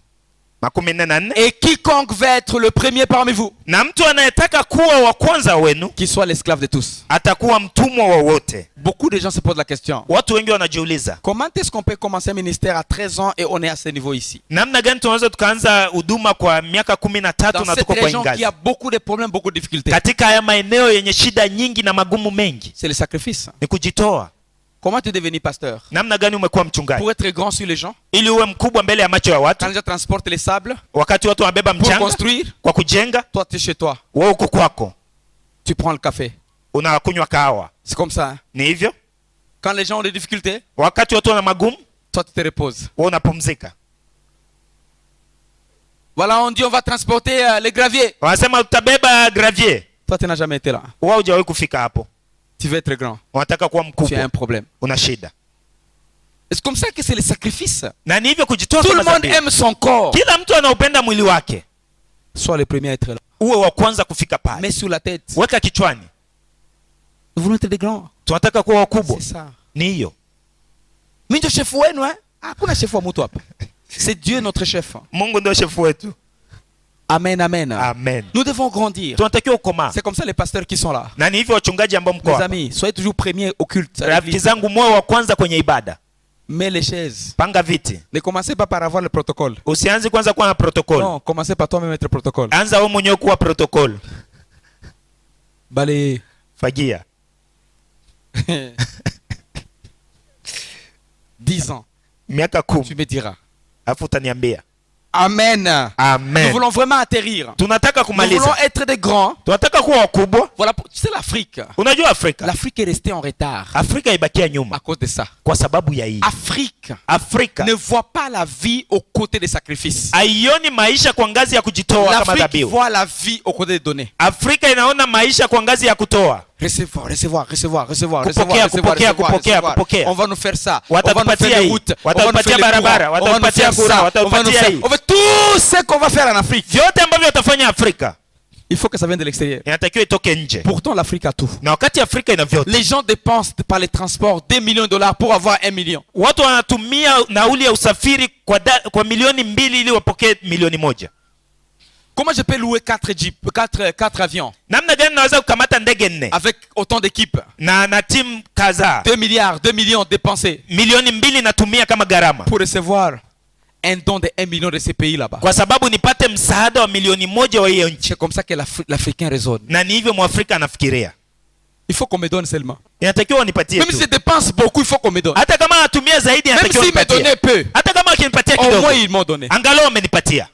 makumi nne na nne.
Et quiconque veut être le premier parmi vous,
Na mtu anayetaka kuwa wa kwanza wenu
qu'il soit l'esclave de tous.
atakuwa mtumwa wa wote.
Beaucoup de gens se posent la question.
Watu wengi wanajiuliza,
Comment est-ce qu'on peut commencer un ministère à 13 ans et on est à ce niveau ici?
namna gani tunaweza tukaanza huduma kwa miaka 13
Dans
na
cette
tuko kwa
région qui
ingazi,
a beaucoup de problèmes, beaucoup de difficultés.
katika haya maeneo yenye shida nyingi na magumu mengi?
C'est le sacrifice.
Ni kujitoa.
Comment tu es devenu pasteur?
Namna gani umekuwa mchungaji?
Pour être grand sur les gens,
Ili uwe mkubwa mbele ya macho ya watu,
quand les gens transportent les sables
wakati watu wanabeba
pour
mchanga
construire,
kwa kujenga,
toi tu es chez toi,
wewe uko kwako
tu prends le café.
unakunywa kahawa.
C'est comme ça. Hein?
Ni hivyo.
Quand les gens ont des difficultés,
Wakati watu wana magumu,
toi tu te reposes.
wewe unapumzika.
Voilà, on dit on va transporter les graviers.
Wanasema utabeba gravier,
Toi tu n'as jamais été là.
wewe hujawahi kufika hapo.
Tu veux être grand.
Unataka kuwa
Tu as
mkubwa,
un problème.
una shida.
C'est comme ça que c'est le sacrifice.
Na ni hivyo kujitoa
Tout
kama
le monde
dhabihu.
aime son corps.
Kila mtu anaupenda mwili wake.
Sois le premier à être là.
Uwe wa kwanza kufika pale.
Mets sur la tête.
Weka kichwani,
Nous voulons être des grands.
tunataka kuwa wakubwa.
C'est ça.
Ni hiyo.
Mimi ndio chef wenu eh? Hakuna chef wa mtu hapa. C'est Dieu notre chef.
Mungu ndio shefu wetu.
Amen, amen.
Amen.
Nous devons grandir.
Tunatakiwa kukomaa.
C'est comme ça les pasteurs qui sont là.
Na ni hivyo wachungaji ambao mko
Mes
hapa.
amis, soyez toujours premiers au culte. à
Rafiki
l'église.
zangu, moyo wa kwanza kwenye ibada.
Mets les chaises.
Panga viti.
Ne commencez pas par avoir le protocole.
Usianze kwanza kuwa na protocole.
Non, commencez par toi-même être protocole.
Anza wewe mwenyewe kuwa protocole.
Balayez.
Fagia.
10 ans.
Miaka
Tu
10.
me diras.
Afu utaniambia.
Amen. Nous
Amen.
voulons vraiment atterrir.
Tunataka
Nous voulons
kumaliza.
être des grands.
Tunataka kuwa wakubwa.
Voilà, c'est l'Afrique.
Unajua Afrika?
L'Afrique est restée en retard
Afrika ibakia
à
nyuma
cause de ça.
kwa sababu ya hii.
Afrique
Afrika
ne voit pas la vie aux côtés des sacrifices.
haioni maisha kwa ngazi ya kujitoa kama
L'Afrique
dhabihu.
voit la vie aux côtés des données.
Afrika inaona maisha kwa ngazi ya kutoa.
Recevoir, recevoir, recevoir, recevoir,
Kupokea,
recevoir,
kupokea,
recevoir,
kupokea,
recevoir.
kupokea.
On va nous faire ça. On va nous
Watatupatia
faire des
hii.
routes. On va nous
Watatupatia
faire les
barabara.
courants. On va nous
Watatupatia
faire
kura.
ça. On va nous
Watatupatia
faire.
hii.
On veut tout ce qu'on va faire en Afrique.
Vyote ambavyo watafanya Afrika
Il faut que ça vienne de l'extérieur.
inatakiwa itoke nje.
Pourtant, l'Afrique a tout.
Na wakati Afrika ina vyote,
Les gens dépensent par les transports des millions de dollars pour avoir 1 million.
watu wanatumia nauli ya usafiri kwa milioni 2 ili wapokee milioni 1.
Comment je peux louer 4 jeeps, 4 avions
Namna gani naweza kukamata ndege 4
avec autant d'équipes?
na timu kadhaa,
2 milliards, 2 millions dépensés
milioni 2 natumia kama gharama
pour recevoir un don de 1 million de ces pays là-bas.
kwa sababu nipate msaada wa milioni 1 wa hiyo nchi.
C'est comme ça que l'Africain raisonne.
Na ni hivyo Mwafrika anafikiria.
Il faut qu'on me donne seulement.
Inatakiwa wanipatie
Même si je
tu.
dépense beaucoup, il faut qu'on me donne.
Hata kama anatumia zaidi
Même
inatakiwa
s'ils me
wanipatie.
donnaient peu,
Hata kama akinipatia
au
kidogo,
moins ils m'ont donné.
angalau amenipatia.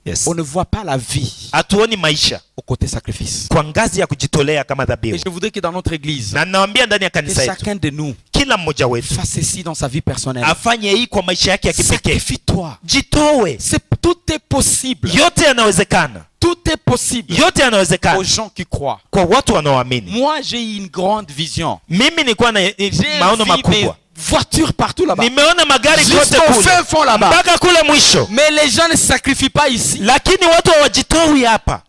Yes.
On ne voit pas la vie
Hatuoni maisha
au côté sacrifice.
kwa ngazi ya kujitolea kama
Et
dhabihu.
je voudrais que dans notre église,
Na ninawaambia ndani ya
que
kanisa yetu,
chacun de nous
kila mmoja wetu
fasse ceci dans sa vie personnelle.
afanye hii kwa maisha yake ya kipekee.
Sacrifie-toi.
Jitoe.
Tout est possible.
Yote yanawezekana.
Tout est possible
Yote
aux
yanawezekana
gens qui croient.
kwa watu wanaoamini.
Moi, j'ai une grande vision.
Mimi nilikuwa na
J'ai
maono
vu des
makubwa.
voitures partout là-bas.
Nimeona magari kote
Jusqu'au
kule
fin fond là-bas.
mpaka kule mwisho,
Mais les gens ne sacrifient pas ici.
lakini watu hawajitoi hapa.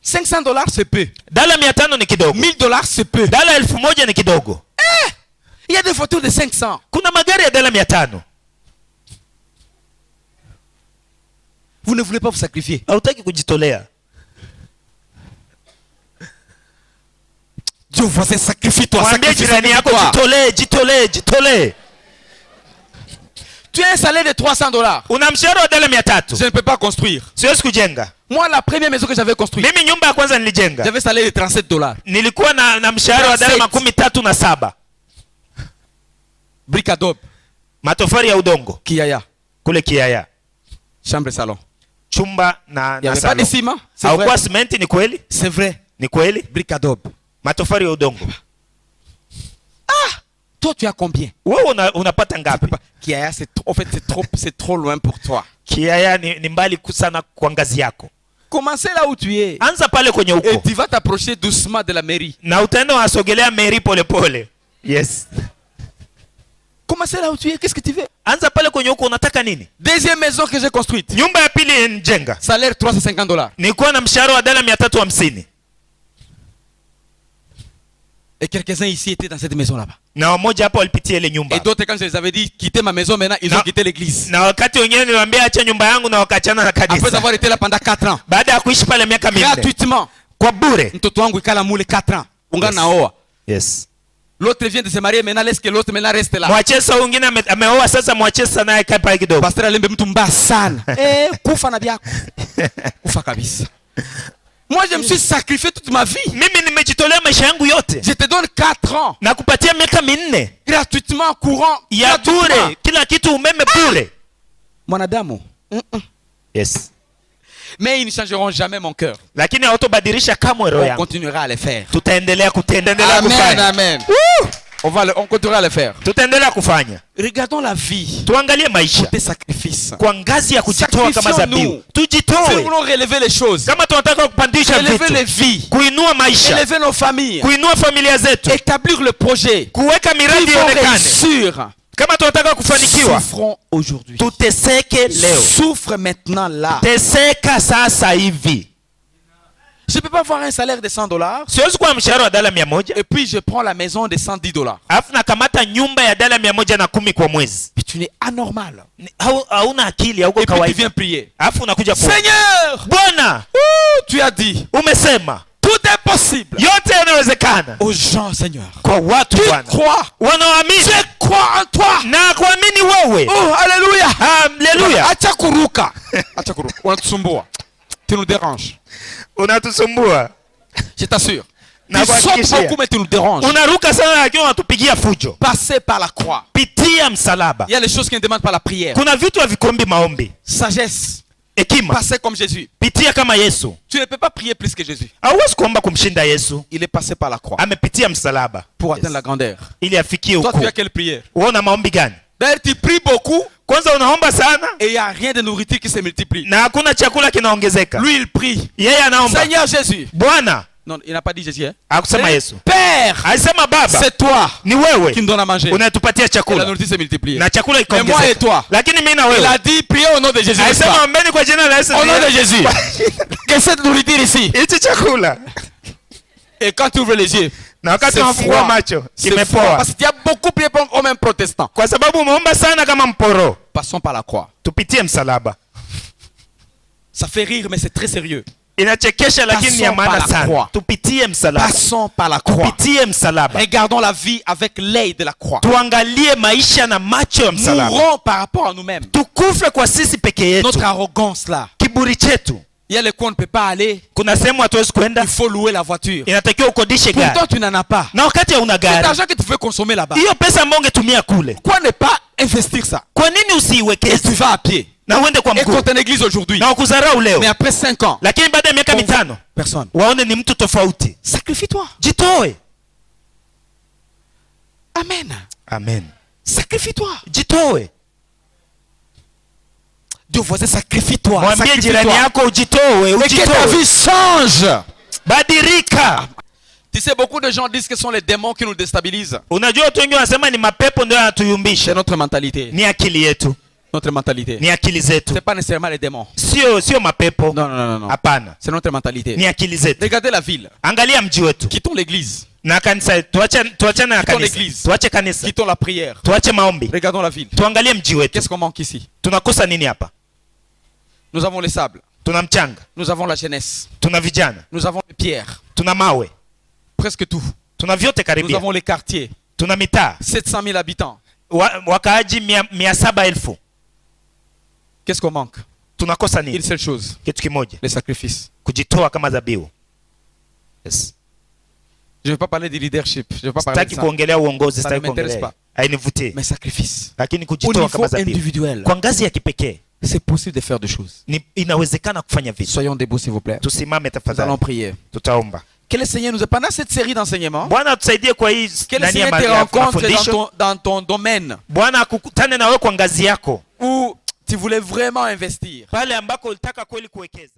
$500 c'est peu.
Dala 500 ni kidogo.
$1000 c'est peu.
Dala 1000 ni kidogo.
Il y a des voitures de 500.
Kuna magari ya dala 500.
Vous ne voulez pas vous sacrifier.
Hautaki kujitolea.
Dieu voisin, sacrifie-toi.
Mwambie jirani yako, jitolee, jitolee, jitolee.
Tu as un salaire de $300.
una mshahara wa dola 300.
Je ne peux pas construire.
Siwezi kujenga.
Moi, la première maison que j'avais construite,
Mimi nyumba ya kwanza nilijenga,
j'avais un salaire de $37.
nilikuwa na mshahara wa dola 37.
Brique adobe,
Matofali ya udongo
Kiaya,
kule Kiaya.
chambre salon.
Chumba na
Il n'y avait pas de
salon.
ciment. C'est
Haukuwa
vrai.
simenti, ni kweli?
C'est vrai.
Ni kweli?
Brique adobe.
Matofali ya udongo.
Toi, tu as combien?
Wewe unapata ngapi?
Kiaya, en fait, c'est trop loin pour toi.
Kiaya ni mbali sana kwa ngazi yako.
Commencez là où tu es.
Anza pale kwenye
Et
uko.
tu vas t'approcher doucement de la mairie.
Na utaenda unasogelea meri pole pole. Yes.
Commencez là où tu es. Qu'est-ce que tu veux?
Anza pale kwenye uko, unataka nini?
Deuxième maison que j'ai construite.
Nyumba ya pili njenga.
Salaire $350.
Nilikuwa na mshahara wa dola 350.
Et quelques-uns ici étaient dans cette maison là-bas.
Na wamoja hapa walipitia ile nyumba.
Et d'autres, quand je les avais dit quittez ma maison maintenant, ils ont quitté l'église.
Na wakati wengine niliwaambia acha nyumba yangu na wakaachana na
Après
kanisa.
avoir été là pendant 4 ans.
Baada ya kuishi pale miaka 4.
Gratuitement.
Kwa bure.
Mtoto wangu ikala mule 4 ans. Unga na oa.
Yes.
L'autre vient de se marier, maintenant laisse que l'autre maintenant reste là.
Mwachesa mwingine ameoa sasa, mwachesa naye kae pale kidogo.
Pastor alembe mtu mbaya sana. Kufa na byako. Kufa kabisa. Moi je me suis sacrifié toute ma vie.
Mimi nimejitolea maisha yangu yote.
Je te donne 4 ans.
Na kupatia miaka 4.
Gratuitement, courant.
Ya bure, kila kitu, umeme bure.
Mwanadamu.
Yes.
Mais ils ne changeront jamais mon cœur.
Lakini hautobadilisha kamwe roho
On
yangu.
continuera à le faire.
Tutaendelea
Amen,
kufanya.
amen. On continuera à le faire.
Tutaendelea kufanya.
Regardons la vie.
Tuangalie maisha
Des sacrifices.
kwa ngazi ya kujitoa kama zabibu.
Si
Tujitoe.
nous voulons relever les choses,
Kama tunataka kupandisha
élever les
vitu,
vies,
kuinua maisha,
élever nos familles,
kuinua familia zetu,
établir le projet,
kuweka miradi
qui vont
ionekane.
réussir,
Kama tunataka kufanikiwa,
souffrons aujourd'hui.
tuteseke leo.
Souffre maintenant là.
Teseka sasa hivi.
Je ne peux pas avoir un salaire de $100
Siwezi kuwa mshahara wa dola 100
et puis je prends la maison de $110.
alafu nakamata nyumba ya dola 110 kwa mwezi.
Mais tu n'es anormal.
Hauna akili, hauko
Et puis tu
kawaida.
viens prier.
Alafu unakuja kwa
Seigneur,
Bwana,
tu as dit,
umesema
tout est possible
yote yanawezekana
aux gens, Seigneur.
kwa watu
Tu
Bwana
crois.
wanaoamini.
Je crois en toi.
Na kuamini wewe.
Oh, alléluia.
Haleluya.
Acha kuruka. Acha kuruka. Unatusumbua. Tu nous déranges.
Unatusumbua.
Je t'assure.
Na
Tu sautes
kuhakikishia.
beaucoup mais tu nous déranges.
Unaruka sana lakini unatupigia fujo.
Passez par la croix.
Pitia msalaba.
Il y a les choses qui ne demandent pas la prière.
Kuna vitu havikombi maombi.
Sagesse.
Hekima.
Passez comme Jésus.
Pitia kama Yesu.
Tu ne peux pas prier plus que Jésus.
Hauwezi kuomba kumshinda Yesu.
Il est passé par la croix
Amepitia msalaba
pour atteindre la grandeur.
ili afikie
Toi,
huko.
tu as quelle prière?
Uona maombi gani?
D'ailleurs, tu pries beaucoup
Kwanza unaomba sana
et il n'y a rien de nourriture qui se multiplie.
na hakuna chakula kinaongezeka.
Lui, il prie.
Yeye anaomba.
Seigneur Jésus.
Bwana,
Non, il n'a pas dit Jésus. Hein?
hakusema Yesu.
Père,
Alisema Baba,
c'est toi
ni
qui
wewe
me donne à manger.
unatupatia
Et la
chakula
nourriture se multiplie.
na chakula
Et moi et
ikaongezeka.
toi.
Lakini mimi na
Il
wewe.
a dit priez au nom de Jésus. n'est-ce
Alisema
pas?
ombeni kwa jina la Yesu.
Au nom de Jésus. Que cette nourriture ici.
Hichi chakula.
Et quand tu ouvres les yeux,
Na wakati
c'est
unafungua
froid.
macho
C'est froid.
kimepoa.
Parce qu'il y a beaucoup prié comme un protestant.
Kwa sababu umeomba sana kama mporo.
Passons par la croix.
Tupitie msalaba.
Ça fait rire, mais c'est très sérieux.
Inachekesha lakini ni ya
Passons par
maana
la
sana.
croix.
Tupitie msalaba.
Passons par la croix.
Tupitie msalaba.
Regardons la vie avec l'œil de la croix.
Tuangalie maisha na macho ya msalaba.
Mourons par rapport à nous-mêmes.
Tukufe kwa sisi peke yetu.
Notre arrogance là.
Kiburi chetu.
Il y a les coins on ne peut pas aller.
Kuna sehemu hatuwezi kwenda.
Il faut louer la voiture.
Inatakiwa ukodishe gari.
Pourtant, tu n'en as pas.
Na wakati hauna
Cet
gari.
argent que tu veux consommer là-bas.
Hiyo pesa ambayo ungetumia kule.
Pourquoi ne pas investir ça?
Kwa nini
Et
usiiwekeze?
tu vas à pied.
Na uende kwa
Et
mguu.
quand tu es en église aujourd'hui.
Na ukuzarau leo.
Mais après 5 ans.
Lakini baada ya miaka mitano
Personne.
waone ni mtu tofauti.
Sacrifie-toi.
Jitoe.
Amen.
Amen.
Sacrifie-toi.
Jitoe.
Dieu voisin, sacrifie-toi.
Mwambie jirani
Sacrifie-toi.
yako ujitoe,
Et que ta
ujitoe.
vie change.
Badilika.
Tu sais, beaucoup de gens disent que ce sont les démons qui nous déstabilisent.
Unajua watu wengi wanasema ni mapepo ndio
C'est
yanatuyumbisha.
notre mentalité.
Ni akili yetu.
Notre mentalité.
Ni akili zetu.
C'est pas nécessairement les démons.
Sio mapepo.
Non, non, non, non.
Hapana.
C'est notre mentalité.
Ni akili zetu.
Regardez la ville.
Angalia mji wetu.
Quittons l'église.
Na kanisa tuachane na
Quittons
kanisa.
l'église.
Tuache kanisa.
Quittons la prière.
Tuache maombi.
Regardons la ville.
Tuangalie mji wetu.
Qu'est-ce qu'on manque ici?
Tunakosa nini hapa?
Nous avons les sables.
Tuna mchanga.
Nous avons la jeunesse.
Tuna vijana.
Nous avons les pierres.
Tuna mawe.
Presque tout.
Tuna vyote
Nous
karibia.
avons les quartiers.
Tuna mitaa.
700 000 habitants.
wakaaji 700,000.
Qu'est-ce qu'on manque?
Tunakosa
Une
nini?
seule chose,
Kitu kimoja,
les sacrifices.
kujitoa kama dhabihu. Yes.
Je ne vais pas parler de leadership, je ne vais pas parler
Sitaki
de ça.
kuongelea uongozi,
Ça
sitaki
ne m'intéresse
kuongelea,
pas.
hainivutii.
Mais sacrifice,
Lakini
au
kujitoa
niveau
kama dhabihu
individuel,
kwa ngazi ya kipekee,
c'est possible de faire des choses.
inawezekana kufanya vitu.
Soyons debout s'il vous plaît.
Tusimame
Nous allons
tafadhali,
prier.
tutaomba.
Que le Seigneur nous aide pendant cette série d'enseignements.
Bwana atusaidie kwa hii
Que le
ndani ya
Seigneur te rencontre
mafundisho.
dans ton domaine
Bwana akukutane na wewe kwa ngazi yako,
où tu voulais vraiment investir.
pale ambako ulitaka kweli kuwekeza.